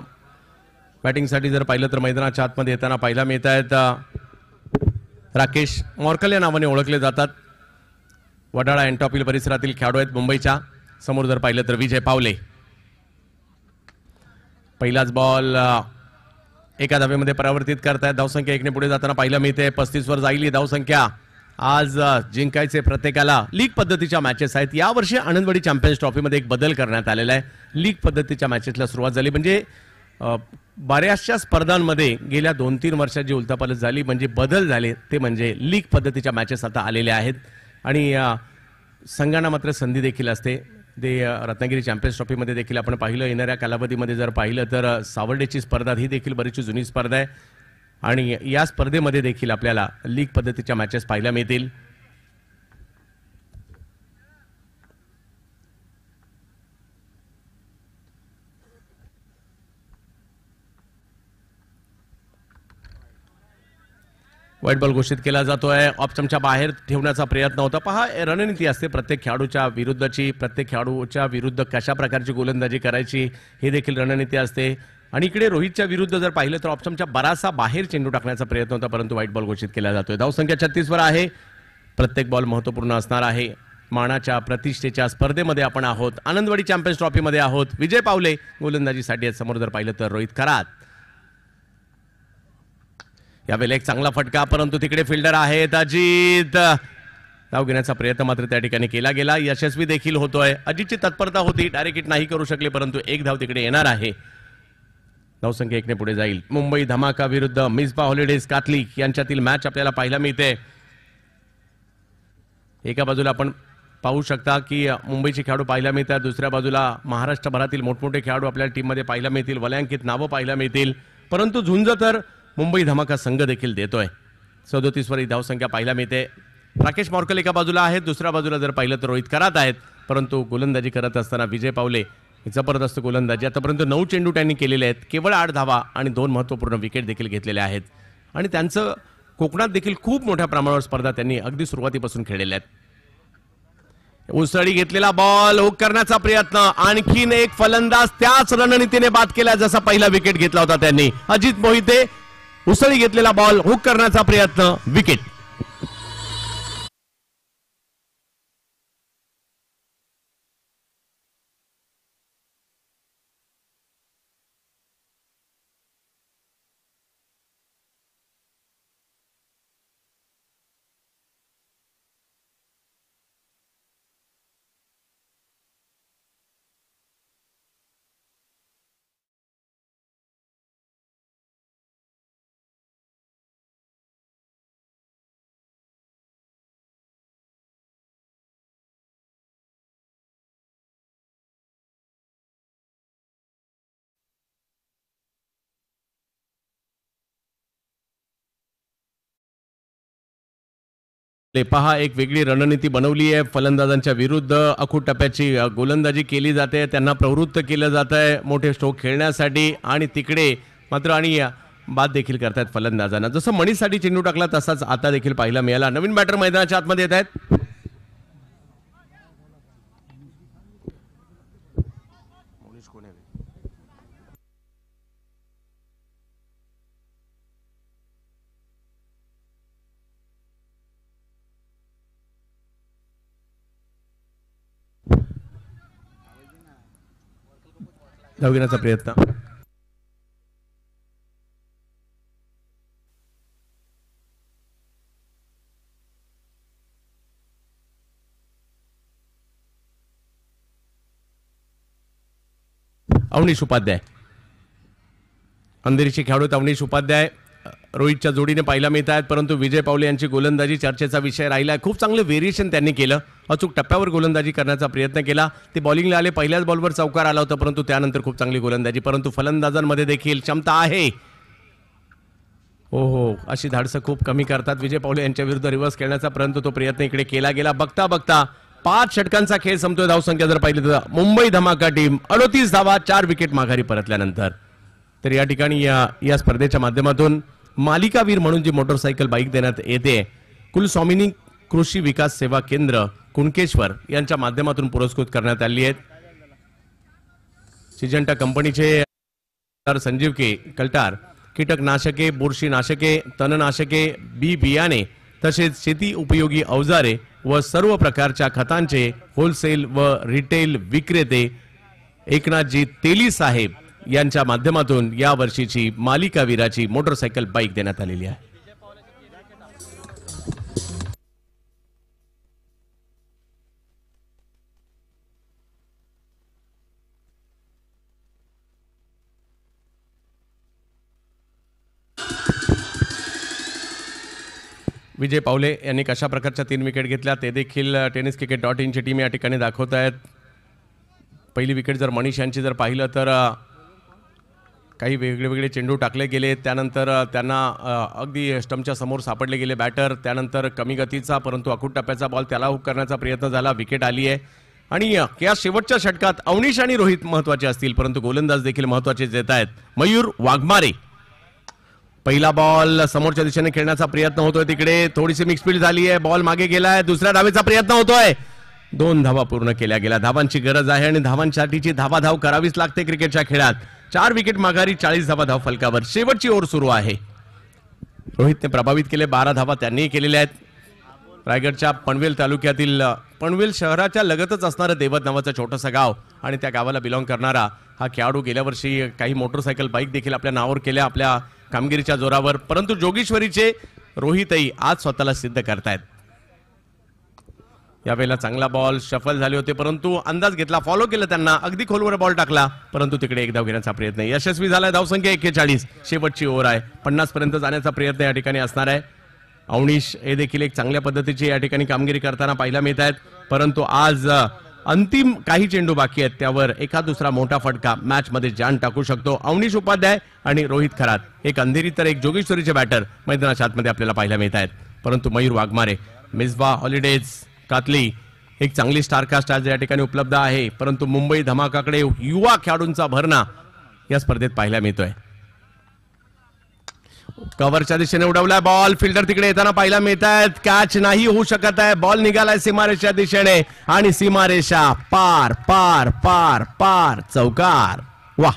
बॅटिंगसाठी जर पाहिलं तर मैदानाच्या आतमध्ये येताना पाहायला मिळत आहेत. राकेश मॉर्कल या नावाने ओळखले जातात. वडाळा एंटॉपिल परिसरातील खेळाडू आहेत मुंबईच्या. समोर जर पाहिलं तर विजय पावले. पहिलाच बॉल 1 धावेमध्ये परावर्तित करतायत. धावसंख्या 1 ने पुढे जाताना पाहायला मिळते. 35 वर जाईल ही धावसंख्या. आज जिंकायचे प्रत्येकाला. लीग पद्धतीच्या मॅचेस आहेत. यावर्षी आनंदवाडी चॅम्पियन्स ट्रॉफीमध्ये एक बदल करण्यात आलेला आहे. लीग पद्धतीच्या मॅचेसला सुरुवात झाली, म्हणजे बऱ्याचशा स्पर्धांमध्ये गेल्या 2-3 वर्षात जी उलथापालथ झाली, म्हणजे बदल झाले, ते म्हणजे लीग पद्धतीच्या मॅचेस आता आलेल्या आहेत. आणि संघांना मात्र संधी देखील असते. ते रत्नागिरी चॅम्पियन्स ट्रॉफीमध्ये देखील आपण पाहिलं. येणाऱ्या कालावधीमध्ये जर पाहिलं तर सावर्डेची स्पर्धा ही देखील बरीचशी जुनी स्पर्धा आहे आणि या स्पर्धेमध्ये देखील आपल्याला लीग पद्धतीच्या मॅचेस पाहायला मिळतील. व्हाईट बॉल घोषित केला जातोय. ऑप्शनच्या बाहेर ठेवण्याचा प्रयत्न होता. पहा, रणनीती असते प्रत्येक खेळाडूच्या विरुद्धची. प्रत्येक खेळाडूच्या विरुद्ध कशा प्रकारची गोलंदाजी करायची हे देखील रणनीती असते. आणि इकडे रोहितच्या विरुद्ध जर पाहिलं तर ऑप्शनच्या बराचसा बाहेर चेंडू टाकण्याचा प्रयत्न होता, परंतु व्हाईट बॉल घोषित केला जातोय. धावसंख्या 36 वर आहे. प्रत्येक बॉल महत्त्वपूर्ण असणार आहे. मानाच्या प्रतिष्ठेच्या स्पर्धेमध्ये आपण आहोत, आनंदवाडी चॅम्पियन्स ट्रॉफीमध्ये आहोत. विजय पावले गोलंदाजीसाठी आहेत. समोर जर पाहिलं तर रोहित करात. यावेळेला एक चांगला फटका, परंतु तिकडे फिल्डर आहेत अजित. धाव घेण्याचा प्रयत्न मात्र त्या ठिकाणी केला गेला, यशस्वी देखील होतोय. अजितची तत्परता होती, डायरेक्ट हिट नाही करू शकले, परंतु एक धाव तिकडे येणार आहे. धावसंख्या 1 ने पुढे जाईल. मुंबई धमाका विरुद्ध मिसबा हॉलिडेज कातलिक यांच्यातील मॅच आपल्याला पाहायला मिळते. एका बाजूला आपण पाहू शकता की मुंबईचे खेळाडू पाहायला मिळतात, दुसऱ्या बाजूला महाराष्ट्रभरातील मोठमोठे खेळाडू आपल्याला टीममध्ये पाहायला मिळतील, वलयांकित नावं पाहायला मिळतील. परंतु झुंज तर मुंबई धमाका संघ देखील देतोय. 37 वर ही धावसंख्या पाहायला मिळते. राकेश मॉर्कल एका बाजूला आहेत, दुसऱ्या बाजूला जर पाहिलं तर रोहित करात आहेत. परंतु गोलंदाजी करत असताना विजय पावले जबरदस्त गोलंदाजी. आतापर्यंत 9 चेंडू त्यांनी केलेले आहेत, केवळ 8 धावा आणि 2 महत्त्वपूर्ण विकेट देखील घेतलेल्या आहेत. आणि त्यांचं कोकणात देखील खूप मोठ्या प्रमाणावर स्पर्धा त्यांनी अगदी सुरुवातीपासून खेळलेल्या आहेत. उसळी घेतलेला बॉल, हुक करण्याचा प्रयत्न, आणखीन एक फलंदाज त्याच रणनीतीने बाद केला जसा पहिला विकेट घेतला होता त्यांनी. अजित मोहिते, उसळी घेतलेला बॉल, हुक करण्याचा प्रयत्न, विकेट. पहा, एक वेगळी रणनीती बनवली आहे. फलंदाजांच्या विरुद्ध अखूट टप्प्याची गोलंदाजी केली जाते, त्यांना प्रवृत्त केलं जात आहे मोठे स्ट्रोक खेळण्यासाठी. आणि तिकडे मात्र आणि बाद देखील करतायत फलंदाजांना. जसं मणीसाठी चेंडू टाकला तसाच आता देखील पाहायला मिळाला. नवीन बॅटर मैदानाच्या आतमध्ये येत आहेत. धाव घेण्याचा प्रयत्न, अवनीश उपाध्याय, अंधेरीचे खेळाडू अवनीश उपाध्याय रोहितच्या जोडीने पाहायला मिळत आहेत. परंतु विजय पावले यांची गोलंदाजी चर्चेचा विषय राहिला आहे. खूप चांगलं व्हेरिएशन त्यांनी केलं, अचूक टप्प्यावर गोलंदाजी करण्याचा प्रयत्न केला. ते बॉलिंगला आले, पहिल्याच बॉलवर चौकार आला होता, परंतु त्यानंतर खूप चांगली गोलंदाजी. परंतु फलंदाजांमध्ये देखील क्षमता आहे. हो, अशी धाडसं खूप कमी करतात. विजय पावले यांच्या विरुद्ध रिव्हर्स खेळण्याचा परंतु तो प्रयत्न इकडे केला गेला. बघता बघता 5 षटकांचा खेळ संपतोय. धावसंख्या जर पाहिली तर मुंबई धमाका टीम 38 धावा, 4 विकेट माघारी परतल्यानंतर. तर या ठिकाणी या स्पर्धेच्या माध्यमातून मालिकावीर म्हणून जी मोटरसायकल बाईक देण्यात येते, कुलस्वामिनी कृषी विकास सेवा केंद्र कुणकेश्वर यांच्या माध्यमातून पुरस्कृत करण्यात आली आहेत. सिजंटा कंपनीचे संजीव के कल्टार कीटकनाशके, बुरशीनाशके, तणनाशके, बी बियाणे तसेच शेती उपयोगी अवजारे व सर्व प्रकारच्या खतांचे होलसेल व रिटेल विक्रेते एकनाथजी तेली साहेब यांच्या माध्यमातून या वर्षीची मालिकावीराची मोटरसायकल बाईक देण्यात आलेली आहे. विजय पावले यांनी कशा प्रकारच्या 3 विकेट घेतल्या ते देखील tenniscricket.in ची टीम या ठिकाणी दाखवत आहेत. पहिली विकेट जर मनीष यांची जर पाहिलं तर काही वेगळे चेंडू टाकले गेले, त्यानंतर त्यांना अगदी स्टंपच्या समोर सापडले गेले बॅटर. त्यानंतर कमी गतीचा परंतु अखूट टप्प्याचा बॉल त्याला हुक करण्याचा प्रयत्न झाला, विकेट आली आहे. आणि या शेवटच्या षटकात अवनीश आणि रोहित महत्त्वाचे असतील, परंतु गोलंदाज देखील महत्त्वाचे येत आहेत. मयूर वाघमारे, पहिला बॉल समोरच्या दिशेने खेळण्याचा प्रयत्न होतोय, तिकडे थोडीशी मिक्सफील्ड झाली आहे, बॉल मागे गेलाय, दुसऱ्या धावेचा प्रयत्न होतोय. 2 धावा पूर्ण केल्या गेल्या. धावांची गरज आहे आणि धावांसाठीची धाव करावीच लागते क्रिकेटच्या खेळात. 4 विकेट माघारी, 40 धावा धाव फलकावर. शेवटची ओव्हर सुरू आहे. रोहितने प्रभावित केले, 12 धावा त्यांनीही केलेल्या आहेत. रायगडच्या पनवेल तालुक्यातील पनवेल शहराच्या लगतच असणारं देवत नावाचं छोटंसं गाव आणि त्या गावाला बिलॉंग करणारा हा खेळाडू गेल्या वर्षी काही मोटरसायकल बाईक देखील आपल्या नावावर केल्या आपल्या कामगिरीच्या जोरावर. परंतु जोगेश्वरीचे रोहितही आज स्वतःला सिद्ध करतायत. यावेळेला चांगला बॉल शफल झाले होते परंतु अंदाज घेतला, फॉलो केलं त्यांना, अगदी खोलवर बॉल टाकला परंतु तिकडे एक धाव घेण्याचा प्रयत्न यशस्वी झालाय. धावसंख्या 41. शेवटची ओव्हर आहे. 50 पर्यंत जाण्याचा प्रयत्न या ठिकाणी असणार आहे. अवनीश हे देखील एक चांगल्या पद्धतीची या ठिकाणी कामगिरी करताना पाहायला मिळत आहेत. परंतु आज अंतिम काही चेंडू बाकी आहेत त्यावर एखाद दुसरा मोठा फटका मॅच मध्ये जान टाकू शकतो. अवनीश उपाध्याय आणि रोहित खरात, एक अंधेरी तर एक जोगेश्वरीचे बॅटर मैदानाच्या आतमध्ये आपल्याला पाहायला मिळत आहेत. परंतु मयूर वाघमारे, मिसबा हॉलिडेज कातली, एक चांगली स्टारकास्ट आज या ठिकाणी उपलब्ध आहे. परंतु मुंबई धमाकाकडे युवा खेळाडूंचा भरणा या स्पर्धेत पाहायला मिळतोय. कव्हरच्या दिशेने उडवलाय बॉल, फिल्डर तिकडे येताना पाहायला मिळत आहेत. कॅच नाही होऊ शकत आहे. बॉल निघालाय सीमारेषा दिशेने आणि सीमारेषा पार पार पार पार, चौकार. वा,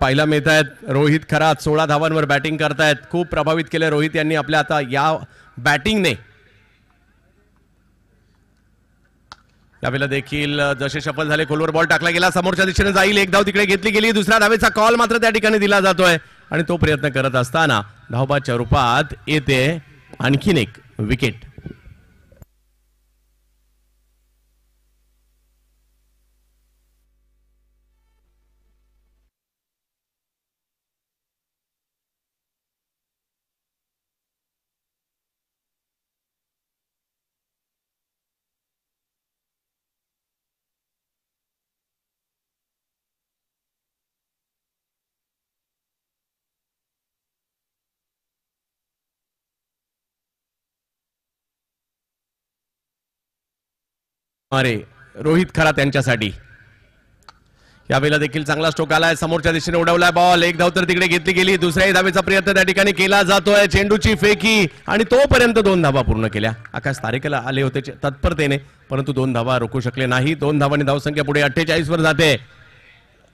पाहायला मिळत आहेत. रोहित खरात 16 धावांवर बॅटिंग करतायत. खूप प्रभावित केले रोहित यांनी आपल्या आता या बॅटिंगने. यावेळेला देखील जसे शफल झाले खोलवर बॉल टाकला गेला, समोरच्या दिशेने जाईल, एक धाव तिकडे घेतली गेली. दुसऱ्या धावेचा कॉल मात्र त्या ठिकाणी दिला जातोय आणि तो प्रयत्न करत असताना धावबाच्या रूपात येते आणखीन एक विकेट. अरे, रोहित खरा त्यांच्यासाठी यावेळेला देखील चांगला स्ट्रोक आलाय. समोरच्या दिशेने उडवलाय बॉल, एक धाव तर तिकडे घेतली गेली. दुसऱ्याही धावेचा प्रयत्न त्या ठिकाणी केला जातोय. चेंडूची फेकी आणि तोपर्यंत 2 धावा पूर्ण केल्या. आकाश तारेकला आले होते तत्परतेने परंतु 2 धावा रोखू शकले नाही. 2 धावांनी धावसंख्या पुढे 48 वर जाते.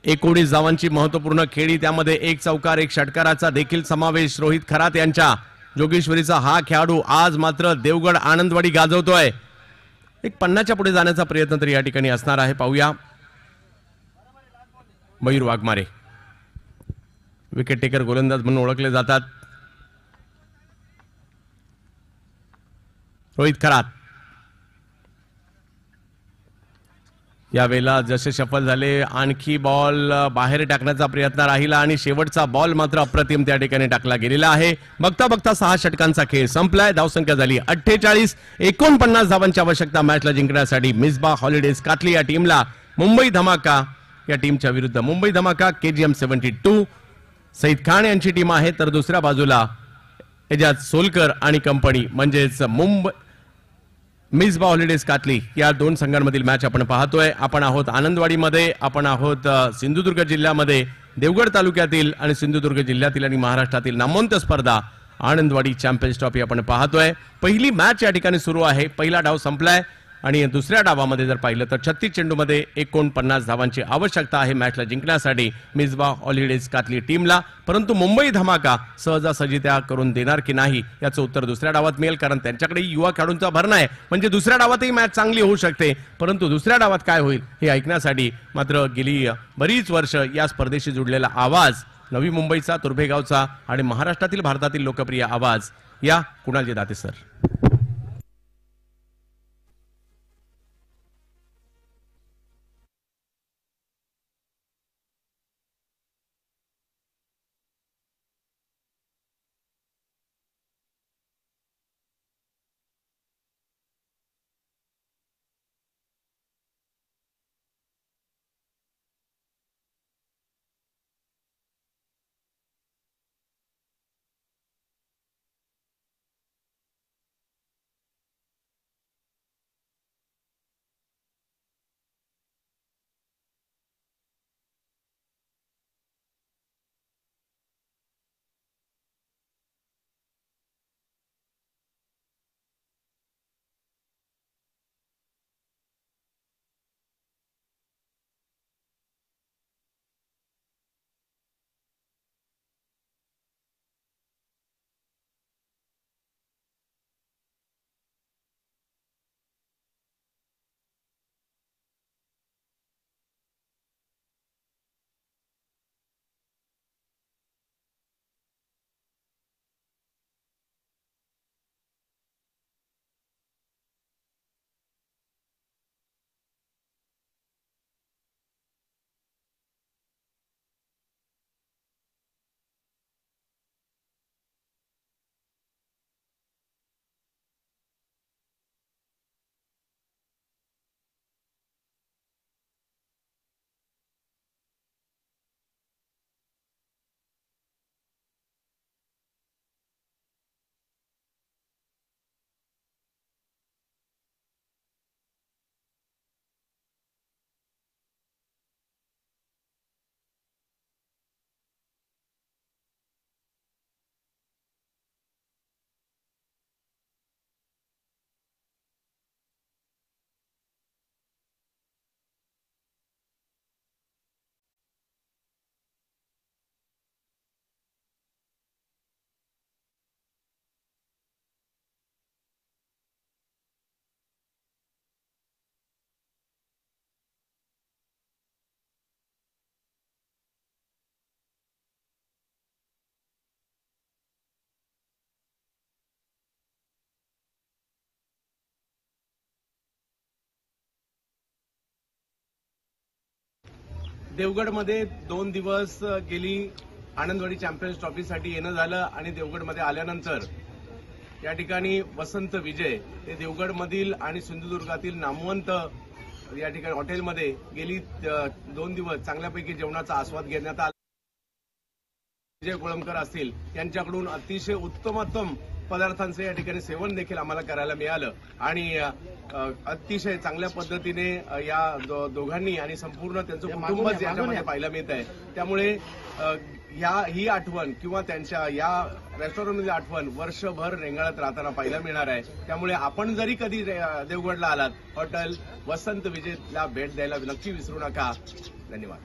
19 धावांची महत्वपूर्ण खेळी, त्यामध्ये एक चौकार, एक षटकाराचा देखील समावेश. रोहित खरात यांच्या जोगेश्वरीचा हा खेळाडू आज मात्र देवगड आनंदवाडी गाजवतोय. एक 50च्या पुढे जाण्याचा प्रयत्न तरी या ठिकाणी असणार आहे. पाहूया. मयूर वाघमारे विकेट टेकर गोलंदाज म्हणून ओळखले जातात. रोहित खरात यावेळेला जसे सफल झाले, आणखी बॉल बाहेर टाकण्याचा प्रयत्न राहिला आणि शेवटचा बॉल मात्र अप्रतिम त्या ठिकाणी टाकला गेलेला आहे. बघता बघता 6 षटकांचा खेळ संपलाय. धावसंख्या झाली 48. 49 धावांची आवश्यकता मॅचला जिंकण्यासाठी. मिसबा हॉलिडेज कातली या टीमला मुंबई धमाका या टीमच्या विरुद्ध. मुंबई धमाका KGM 72 सईद खान यांची टीम आहे, तर दुसऱ्या बाजूला एजाज सोलकर आणि कंपनी म्हणजेच मुंबई मिसबा हॉलिडेज कातली या 2 संघांमधील मॅच आपण पाहतोय. आपण आहोत आनंदवाडीमध्ये, आपण आहोत सिंधुदुर्ग जिल्ह्यामध्ये. देवगड तालुक्यातील आणि सिंधुदुर्ग जिल्ह्यातील आणि महाराष्ट्रातील नामवंत स्पर्धा आनंदवाडी चॅम्पियन्स ट्रॉफी आपण पाहतोय. पहिली मॅच या ठिकाणी सुरू आहे. पहिला डाव संपलाय आणि दुसऱ्या डावामध्ये जर पाहिलं तर 36 चेंडूमध्ये 49 धावांची आवश्यकता आहे मॅचला जिंकण्यासाठी मिसबा हॉलिडेज कातली टीमला. परंतु मुंबई धमाका सहजासहजी त्या करून देणार की नाही याचं उत्तर दुसऱ्या डावात मिळेल, कारण त्यांच्याकडे युवा खेळाडूंचा भरणा आहे. म्हणजे दुसऱ्या डावातही मॅच चांगली होऊ शकते. परंतु दुसऱ्या डावात काय होईल हे ऐकण्यासाठी मात्र गेली बरीच वर्ष या स्पर्धेशी जुडलेला आवाज, नवी मुंबईचा, तुर्भेगावचा आणि महाराष्ट्रातील भारतातील लोकप्रिय आवाज, या कुणालजी दाते सर. देवगडमध्ये 2 दिवस गेली आनंदवाडी चॅम्पियन्स ट्रॉफीसाठी येणं झालं आणि देवगडमध्ये आल्यानंतर या ठिकाणी वसंत विजय हे देवगडमधील आणि सिंधुदुर्गातील नामवंत या ठिकाणी हॉटेलमध्ये गेली 2 दिवस चांगल्यापैकी जेवणाचा आस्वाद घेण्यात आला. विजय कोळंबकर असतील यांच्याकडून अतिशय उत्तमोत्तम पदार्थांचं या ठिकाणी सेवन देखील आम्हाला करायला मिळालं आणि अतिशय चांगल्या पद्धतीने या दोघांनी आणि संपूर्ण त्यांचं कुटुंबच याच्यामध्ये पाहायला मिळत आहे. त्यामुळे ही आठवण किंवा त्यांच्या या रेस्टॉरंटमधली आठवण वर्षभर रेंगाळत राहताना पाहायला मिळणार आहे. त्यामुळे आपण जरी कधी देवगडला आलात हॉटेल वसंत विजयला भेट द्यायला नक्की विसरू नका. धन्यवाद.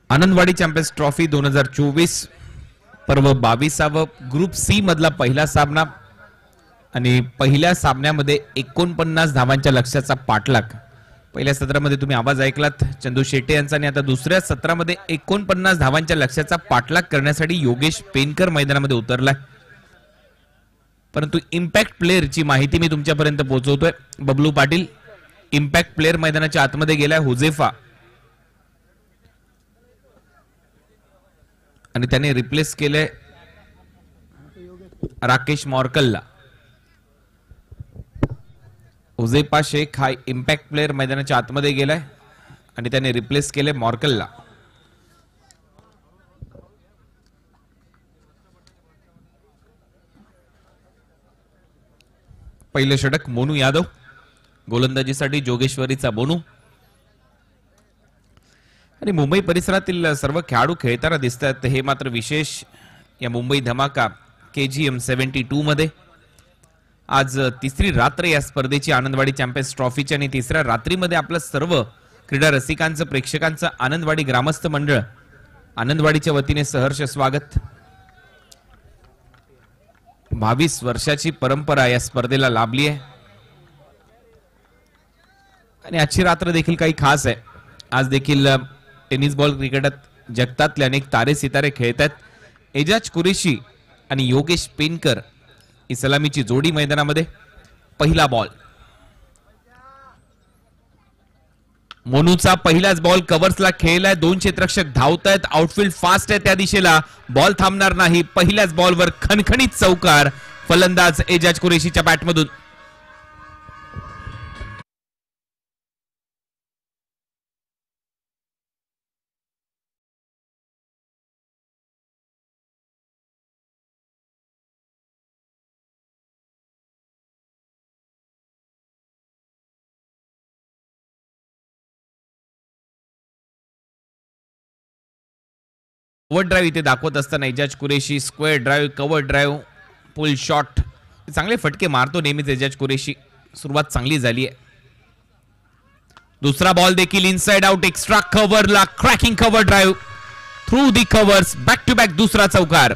आनंदवाडी चॅम्पियन्स ट्रॉफी 2024 पर्व 22वा ग्रुप सी मधला पहिला सामना आणि पहिल्या सामन्यामध्ये 49 धावांच्या लक्ष्याचा पाठलाग. पहिल्या सत्रामध्ये तुम्ही आवाज ऐकलात चंदू शेट्टे यांचा आणि आता दुसऱ्या सत्रामध्ये 49 धावांच्या लक्ष्याचा पाठलाग करण्यासाठी योगेश पेनकर मैदानामध्ये उतरलाय. परंतु इम्पॅक्ट प्लेअरची माहिती मी तुमच्यापर्यंत पोहोचवतोय. बबलू पाटील इम्पॅक्ट प्लेअर मैदानाच्या आतमध्ये गेलाय हुजेफा आणि त्याने रिप्लेस केले राकेश मॉर्कलला. हुजेफा शेख हा इम्पॅक्ट प्लेअर मैदानाच्या आतमध्ये गेलाय आणि त्याने रिप्लेस केले मॉर्कलला. पहिले षटक मोनू यादव, गोलंदाजीसाठी जोगेश्वरीचा मोनू. आणि मुंबई परिसरातील सर्व खेळाडू खेळताना दिसतात हे मात्र विशेष या मुंबई धमाका KGM 72 मध्ये. आज तिसरी रात्र या स्पर्धेची आनंदवाडी चॅम्पियन्स ट्रॉफीची आणि तिसऱ्या रात्रीमध्ये आपलं सर्व क्रीडा रसिकांचं प्रेक्षकांचं आनंदवाडी ग्रामस्थ मंडळ आनंदवाडीच्या वतीने सहर्ष स्वागत. 22 वर्षाची परंपरा या स्पर्धेला लाभली आहे आणि आजची रात्र देखील काही खास आहे. आज देखील टेनिस बॉल क्रिकेटात जगतातले अनेक तारे सितारे खेळत आहेत. एजाज कुरेशी आणि योगेश पेनकर ही सलामीची जोडी मैदानामध्ये. पहिला बॉल मोनूचा पहिलाच बॉल कव्हर्सला खेळलाय. 2 क्षेत्ररक्षक धावत आहेत. आउटफील्ड फास्ट आहे त्या दिशेला. बॉल थांबणार नाही. पहिल्याच बॉलवर खणखणीत चौकार फलंदाज एजाज कुरेशीच्या बॅटमधून. कव्हर ड्राईव्ह इथे दाखवत असताना Ejaz Qureshi square drive, cover drive, pull shot चांगले फटके मारतो नेहमीच एजाज कुरेशी. सुरुवात चांगली झाली आहे. दुसरा बॉल देखील इनसाइड आउट एक्स्ट्रा कव्हरला cracking cover drive through the covers. Back to back दुसरा चौकार.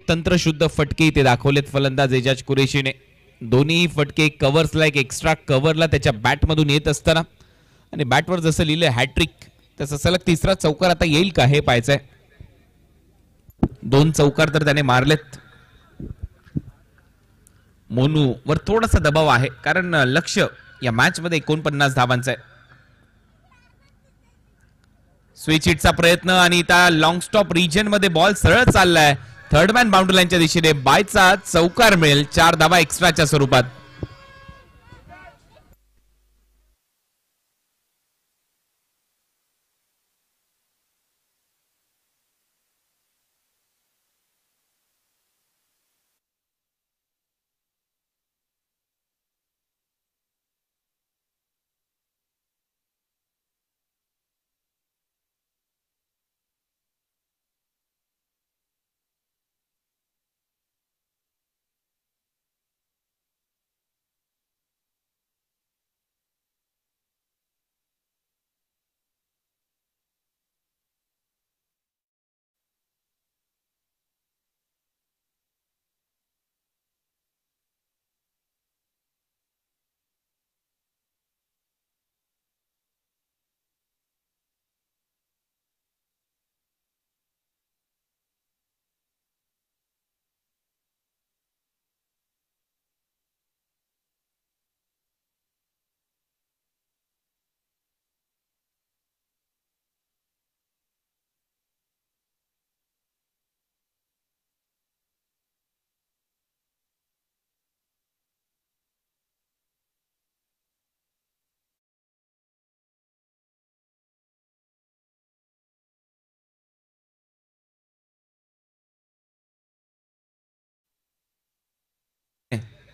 तंत्रशुद्ध फटके इथे दाखवलेत फलंदाज एजाज कुरेशीने. दोन्ही फटके कव्हर्सला एक एक्स्ट्रा कव्हरला त्याच्या बॅटमधून येत असताना आणि बॅटवर जसं लिहिलंय हॅट्रिक तसं सलग तिसरा चौकार आता येईल का हे पाहायचंय. 2 चौकार तर त्याने मारलेत. मोनू वर थोडासा दबाव आहे कारण लक्ष या मॅच मध्ये 49 धावांचा आहे. स्विच हिटचा प्रयत्न आणि त्या लॉंग स्टॉप रिजन मध्ये बॉल सरळ चाललाय. थर्ड मॅन बाउंड्री लाईनच्या दिशेने बायचा चौकार मिळेल 4 धावा एक्स्ट्राच्या स्वरूपात.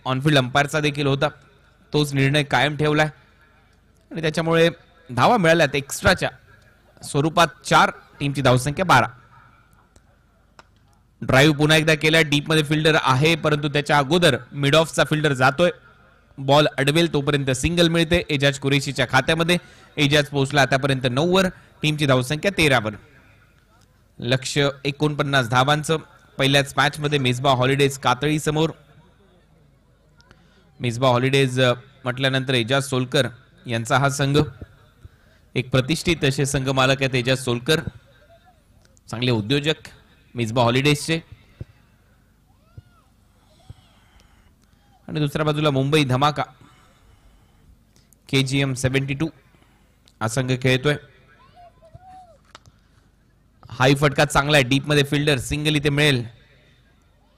ऑनफिल्ड अंपायरचा देखील होता, तोच निर्णय कायम ठेवलाय आणि त्याच्यामुळे धावा मिळाल्यात एक्स्ट्राच्या स्वरूपात 4, टीमची धावसंख्या 12. ड्राईव्ह पुन्हा एकदा केला, डीप मध्ये फिल्डर आहे परंतु त्याच्या अगोदर मिड ऑफचा फिल्डर जातोय, बॉल अडवेल तोपर्यंत सिंगल मिळते एजाज कुरेशीच्या खात्यामध्ये. एजाज पोहोचला आतापर्यंत 9 वर, टीमची धावसंख्या 13 वर. लक्ष्य 49 धावांचं. पहिल्याच मॅच मध्ये मिसबा हॉलिडेज कातळी समोर. मिसबा हॉलिडेज म्हटल्यानंतर एजाज सोलकर यांचा हा संघ, एक प्रतिष्ठित असे संघ मालक आहेत एजाज सोलकर, चांगले उद्योजक मिसबा हॉलिडेजचे. आणि दुसऱ्या बाजूला मुंबई धमाका KGM 72 हा संघ खेळतोय. हाय फटका चांगला आहे, डीप मध्ये फिल्डर सिंगल इथे मिळेल.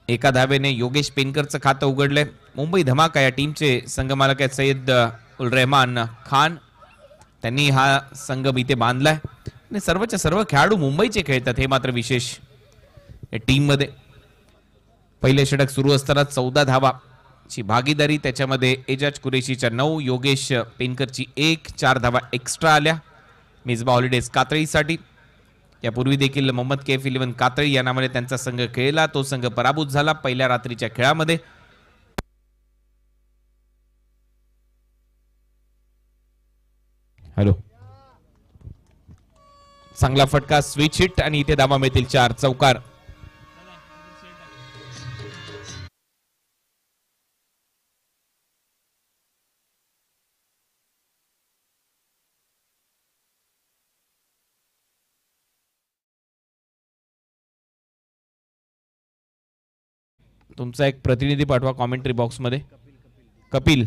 एका धावेने योगेश पेनकरचं खातं उघडलंय. मुंबई धमाका या टीमचे संघमालक आहेत सय्यद उल रहमान खान, त्यांनी हा संघ इथे बांधलाय आणि सर्वच्या सर्व खेळाडू मुंबईचे खेळतात, हे मात्र विशेष. या टीम मध्ये पहिले षटक सुरू असताना 14 धावा ची भागीदारी, त्याच्यामध्ये एजाज कुरेशीच्या 9, योगेश पेनकरची 1, 4 धावा एक्स्ट्रा आल्या मिसबा हॉलिडेज कातळीसाठी. यापूर्वी देखील मोहम्मद कैफ 11 कातळी या नावाने त्यांचा संघ खेळला, तो संघ पराभूत झाला पहिल्या रात्रीच्या खेळामध्ये. हॅलो, चांगला फटका, स्विच हिट आणि इथे धावा मिळतील 4, चौकार. तुमचा एक प्रतिनिधी पाठवा कॉमेंट्री बॉक्स मध्ये. कपिल,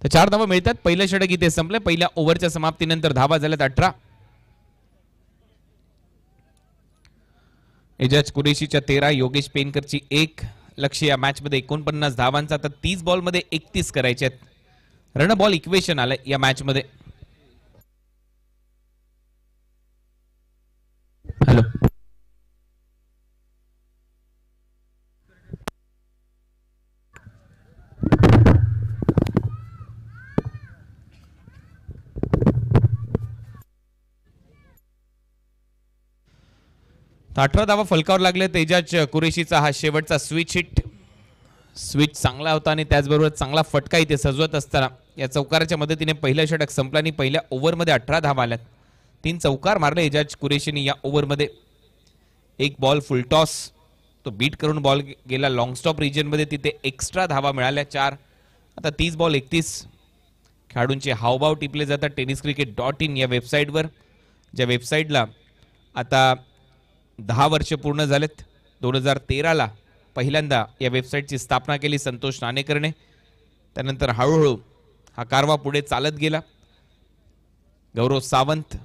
तर 4 धावा मिळतात. पहिलं षटक इथे संपलं. पहिल्या ओव्हरच्या समाप्तीनंतर धावा झाल्यात 18. एजाज कुरेशीच्या 13, योगेश पेनकरची 1. लक्ष्य या मॅच मध्ये 49 धावांचा, तर 30 बॉल मध्ये 31 करायचे आहेत. रन बॉल इक्वेशन आलंय या मॅच मध्ये. हॅलो, तर 18 धावा फलकावर लागले. एजाज कुरेशीचा हा शेवटचा स्विच हिट, स्विच चांगला होता आणि त्याचबरोबर चांगला फटका इथे सजवत असताना या चौकाराच्या मदतीने पहिलं षटक संपलं आणि पहिल्या ओव्हरमध्ये 18 धावा आल्यात. 3 चौकार मारले एजाज कुरेशीने या ओव्हरमध्ये. एक बॉल फुलटॉस, तो बीट करून बॉल गेला लॉंग स्टॉप रिजन मध्ये, तिथे एक्स्ट्रा धावा मिळाल्या 4. आता 30 बॉल 31. खेळाडूंचे हावभाव टिपले जातात tenniscricket.in या वेबसाईटवर, ज्या वेबसाईटला आता 10 वर्ष पूर्ण झालेत. 2013ला पहिल्यांदा या वेबसाईटची स्थापना केली संतोष नाणेकरने. त्यानंतर हळूहळू हा कारवा पुढे चालत गेला. गौरव सावंत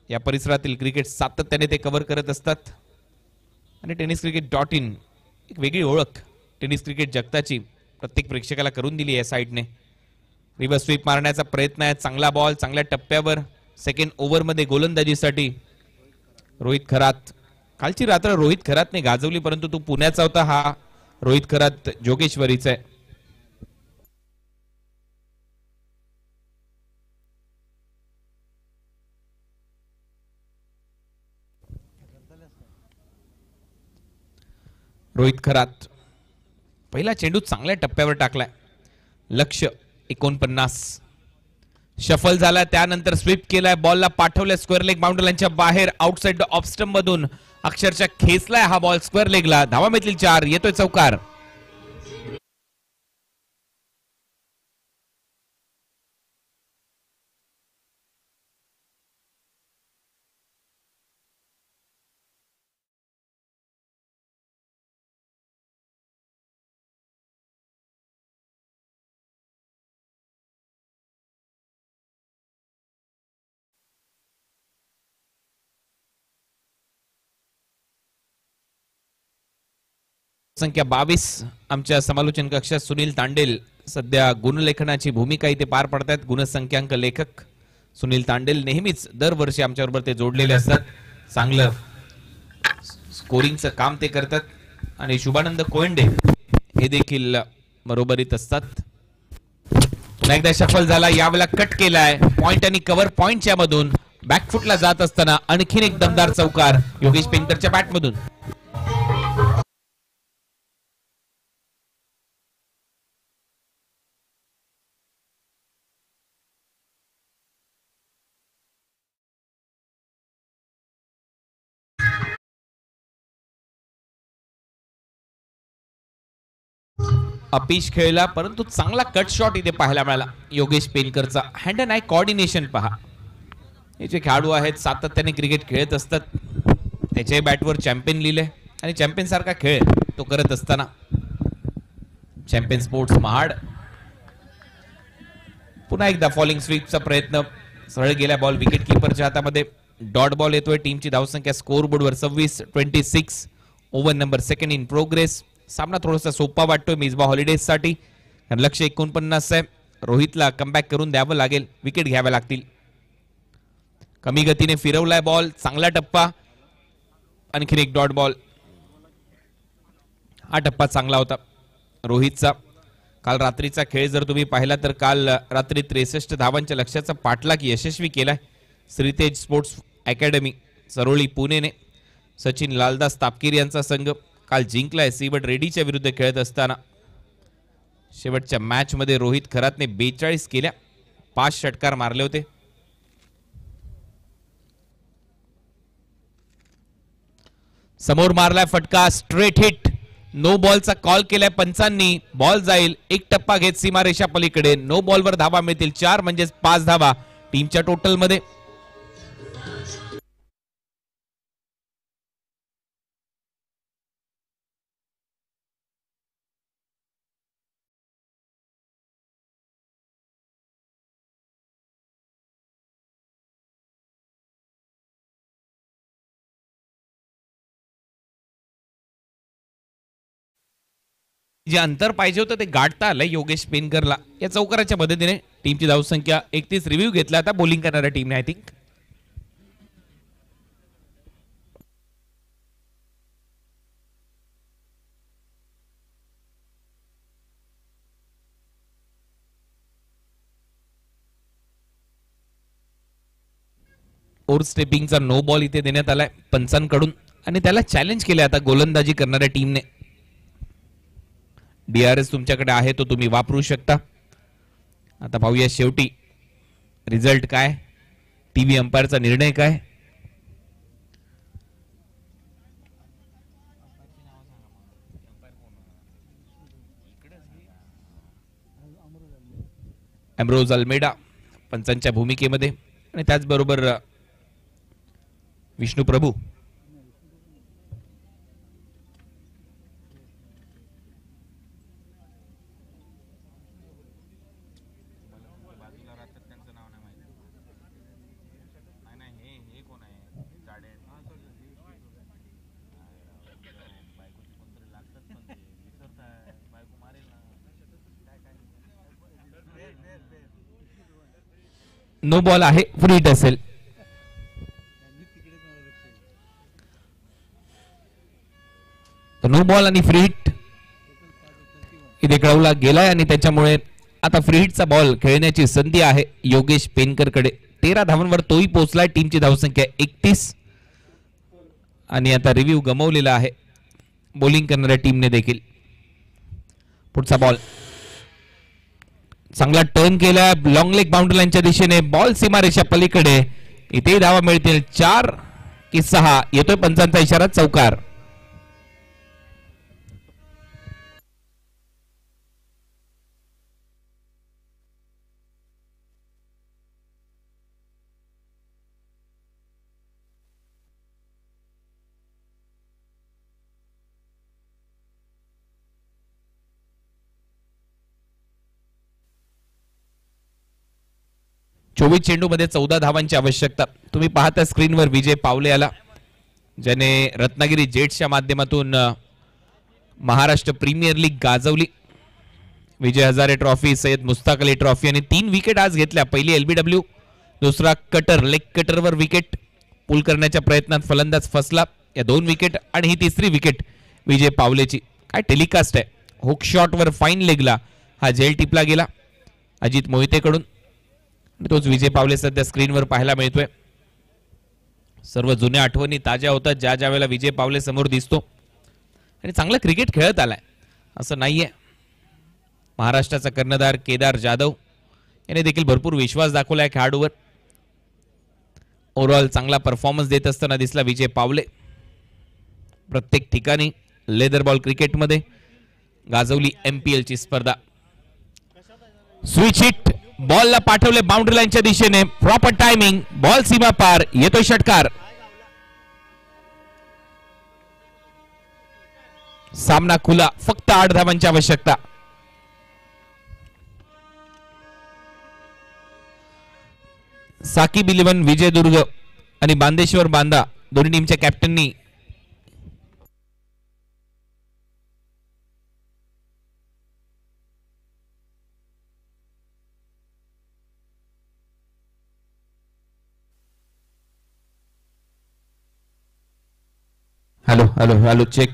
या परिसरातील क्रिकेट सातत्याने ते कव्हर करत असतात आणि tenniscricket.in एक वेगळी ओळख टेनिस क्रिकेट जगताची प्रत्येक प्रेक्षकाला करून दिली या साईडने. रिव्हर्स स्वीप मारण्याचा प्रयत्न आहे, चांगला बॉल चांगल्या टप्प्यावर. सेकंड ओव्हरमध्ये गोलंदाजीसाठी रोहित खरात. कालची रात्र रोहित खरातने गाजवली, परंतु तो पुण्याचा होता. हा रोहित खरात जोगेश्वरीचा आहे. रोहित खरात पहिला चेंडू चांगल्या टप्प्यावर टाकलाय. लक्ष्य 49. शफल झाला, त्यानंतर स्वीप केलाय, बॉलला पाठवलाय स्क्वेअर लेग बाउंड्री लाईनच्या बाहेर, आउटसाइड ऑफ स्टंप मधून अक्षरशः खेचलाय हा बॉल स्क्वेअर लेगला. धावा मिळतील 4, येतोय चौकार. संख्या 22. आमच्या समालोचन कक्षात सुनील तांडेल सध्या गुणलेखनाची भूमिका इथे पार पडतात. गुणसंख्यांक लेखक सुनील तांडेल नेहमीच दरवर्षी आमच्याबरोबर ते जोडलेले असतात. चांगलं स्कोरिंगचं काम ते करतात. आणि शुभानंद कोयंडे हे देखील बरोबरीत असतात. पुन्हा एकदा शफल झाला, यावेळेला कट केलाय पॉइंट आणि कव्हर पॉइंटच्या मधून बॅकफुटला जात असताना आणखीन एक दमदार चौकार योगेश पेनकरच्या बॅटमधून. अपीश खेळला, परंतु चांगला कट शॉट इथे पाहायला मिळाला योगेश पेनकरचा. हँड अँड आय कोऑर्डिनेशन पहा. हे जे खेळाडू आहेत सातत्याने क्रिकेट खेळत असतात, त्याच्याही बॅटवर चॅम्पियन लिहिले आणि चॅम्पियन सारखा खेळ तो करत असताना चॅम्पियन स्पोर्ट्स महाड. पुन्हा एकदा फॉलिंग स्वीपचा प्रयत्न, सरळ गेला बॉल विकेट किपरच्या हातामध्ये. डॉट बॉल येतोय. टीमची धावसंख्या स्कोर बोर्डवर 26-26. Over number second in progress. सामना थोडासा सोपा वाटतोय मिसबा हॉलिडेज साठी, कारण लक्ष 49 आहे. रोहितला कमबॅक करून द्यावं लागेल, विकेट घ्याव्या लागतील. कमी गतीने फिरवलाय बॉल, चांगला टप्पा, आणखीन एक डॉट बॉल. हा टप्पा चांगला होता रोहितचा. काल रात्रीचा खेळ जर तुम्ही पाहिला तर काल रात्री 63 धावांच्या लक्ष्याचा पाठलाग यशस्वी केलाय श्रीतेज स्पोर्ट्स अकॅडमी सरोळी पुणेने. सचिन लालदास तापकीर यांचा संघ काल जिंकलाय सीबट रेड्डीच्या विरुद्ध खेळत असताना. शेवटच्या मॅच मध्ये रोहित खरातने 42 केल्या, 5 षटकार मारले होते. समोर मारलाय फटका, स्ट्रेट हिट. नो बॉलचा कॉल केलाय पंचांनी. बॉल जाईल, एक टप्पा घेत सीमारेषा पलीकडे. नो बॉलवर धावा मिळतील 4, म्हणजे 5 धावा टीमच्या टोटल मध्ये. जे अंतर पाहिजे होतं ते गाठता आलंय योगेश पेनकरला. या चौकाराच्या मदतीने टीमची धावसंख्या 31. रिव्ह्यू घेतला आता बॉलिंग करणाऱ्या टीमने. आय थिंक ओव्हर स्टेपिंगचा नो बॉल इथे देण्यात आलाय पंचांकडून आणि त्याला चॅलेंज केलंय आता गोलंदाजी करणाऱ्या टीमने. DRS तुमच्याकडे आहे तो तुम्ही वापरू शकता. आता पाहूया शेवटी रिझल्ट काय, टीव्ही अंपायरचा निर्णय काय. एम्ब्रोज अल्मेडा पंचांच्या भूमिकेमध्ये आणि त्याचबरोबर विष्णू प्रभू. नो बॉल आहे, फ्री हिट असेल. नो बॉल आणि फ्री हिट इथे कळवला गेलाय आणि त्याच्यामुळे आता फ्री हिटचा बॉल खेळण्याची संधी आहे योगेश पेनकरकडे. 13 धावांवर तोही पोहोचलाय. टीमची धावसंख्या 31 आणि आता रिव्ह्यू गमावलेला आहे बॉलिंग करणाऱ्या टीमने देखील. पुढचा बॉल चांगला टर्न केला, लॉंग लेग बाउंड्री लाईनच्या दिशेने. बॉल सीमारेषा पलीकडे, इथे धावा मिळतील 4 की 6. येतोय पंचांचा इशारा, चौकार. चोवीस चेंडूमध्ये 14 धावांची आवश्यकता. तुम्ही पाहता स्क्रीनवर विजय पावले आला, ज्याने रत्नागिरी जेट्सच्या माध्यमातून महाराष्ट्र प्रीमियर लीग गाजवली. विजय हजारे ट्रॉफी, सय्यद मुस्ताक अली ट्रॉफी आणि 3 विकेट आज घेतल्या. पहिली LBW, दुसरा कटर, लेग कटरवर विकेट पुल करण्याच्या प्रयत्नात फलंदाज फसला. या 2 विकेट आणि ही 3री विकेट विजय पावलेची. काय टेलिकास्ट आहे, हुक शॉट वर फाईन लेगला हा झेल टिपला गेला अजित मोहितेकडून. तोच विजय पावले सध्या स्क्रीनवर पाहायला मिळतोय. सर्व जुन्या आठवणी ताज्या होतात ज्या ज्या वेळेला विजय पावले समोर दिसतो. आणि चांगलं क्रिकेट खेळत आलाय असं नाहीये. महाराष्ट्राचा कर्णधार केदार जाधव याने देखील भरपूर विश्वास दाखवलाय खेळाडूवर. ओव्हरऑल चांगला परफॉर्मन्स देत असताना दिसला विजय पावले. प्रत्येक ठिकाणी लेदर बॉल क्रिकेटमध्ये गाजवली MPL ची स्पर्धा. स्विच हिट बॉलला पाठवले बाउंड्री लाईनच्या दिशेने. प्रॉपर टायमिंग बॉल सीमा पार येतोय षटकार. सामना खुला फक्त 8 धावांची आवश्यकता. साकिब 11 विजयदुर्ग आणि बांदेश्वर बांदा दोन्ही टीमच्या कॅप्टननी हॅलो हॅलो हॅलो चेक.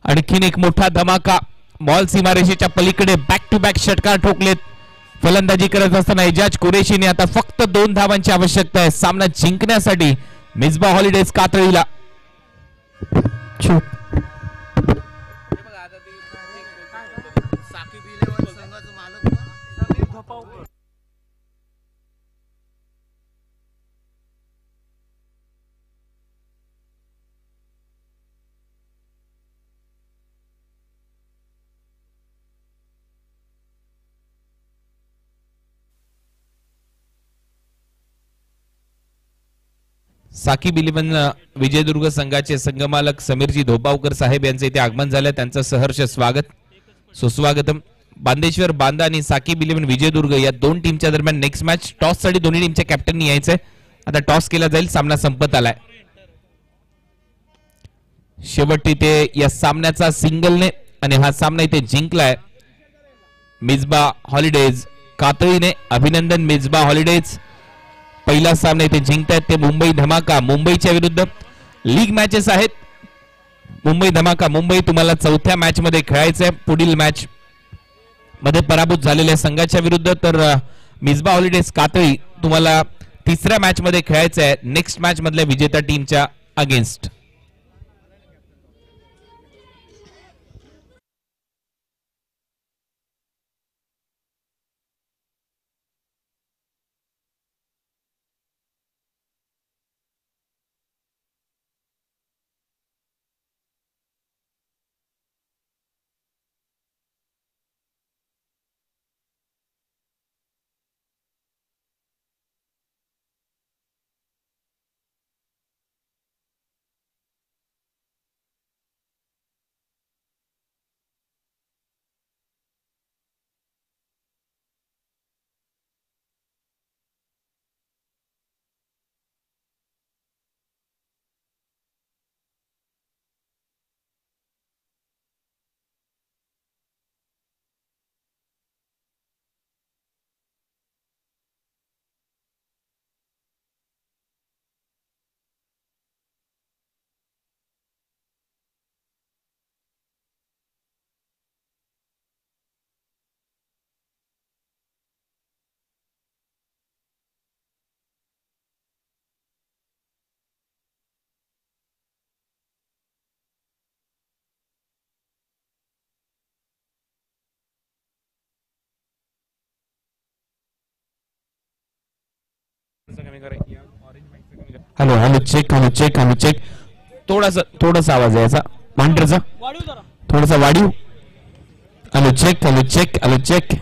आणखीन एक मोठा धमाका. बॉल सीमारेषेच्या पलीकडे बॅक टू बॅक षटकार ठोकलेत. फलंदाजी करत असताना एजाज कुरेशीने आता फक्त 2 धावांची आवश्यकता आहे सामना जिंकण्यासाठी. मिसबा हॉलिडेज कातळीला. साकिब 11 विजयदुर्ग संघाचे संघमालक समीरजी धोबावकर साहेब यांचे इथे आगमन झाले. त्यांचं सहर्ष स्वागत सुस्वागतम. बांदेश्वर बांदा आणि साकिब 11 विजयदुर्ग या 2 टीमच्या दरम्यान नेक्स्ट मॅच. टॉस साठी दोन्ही टीमच्या कॅप्टननी यायचंय. आता टॉस केला जाईल. सामना संपत आलाय. शेवटी ते या सामन्याचा सिंगलने आणि हा सामना इथे जिंकलाय मिसबा हॉलिडेज कातळीने. अभिनंदन मिसबा हॉलिडेज. पहिला सामना इथे जिंकतायत ते मुंबई धमाका. मुंबईच्या विरुद्ध लीग मॅचेस आहेत. मुंबई धमाका मुंबई तुम्हाला 4थ्या मॅच मध्ये खेळायचंय. पुढील मॅच मध्ये पराभूत झालेल्या संघाच्या विरुद्ध. तर मिसबा हॉलिडेज कातळी तुम्हाला 3ऱ्या मॅच मध्ये खेळायचंय नेक्स्ट मॅच मधल्या विजेता टीमच्या against. Hello hello check hello check hello check. थोडासा आवाज आहे याचा मॉनिटरचा थोडासा वाढीव. Hello check hello check hello check.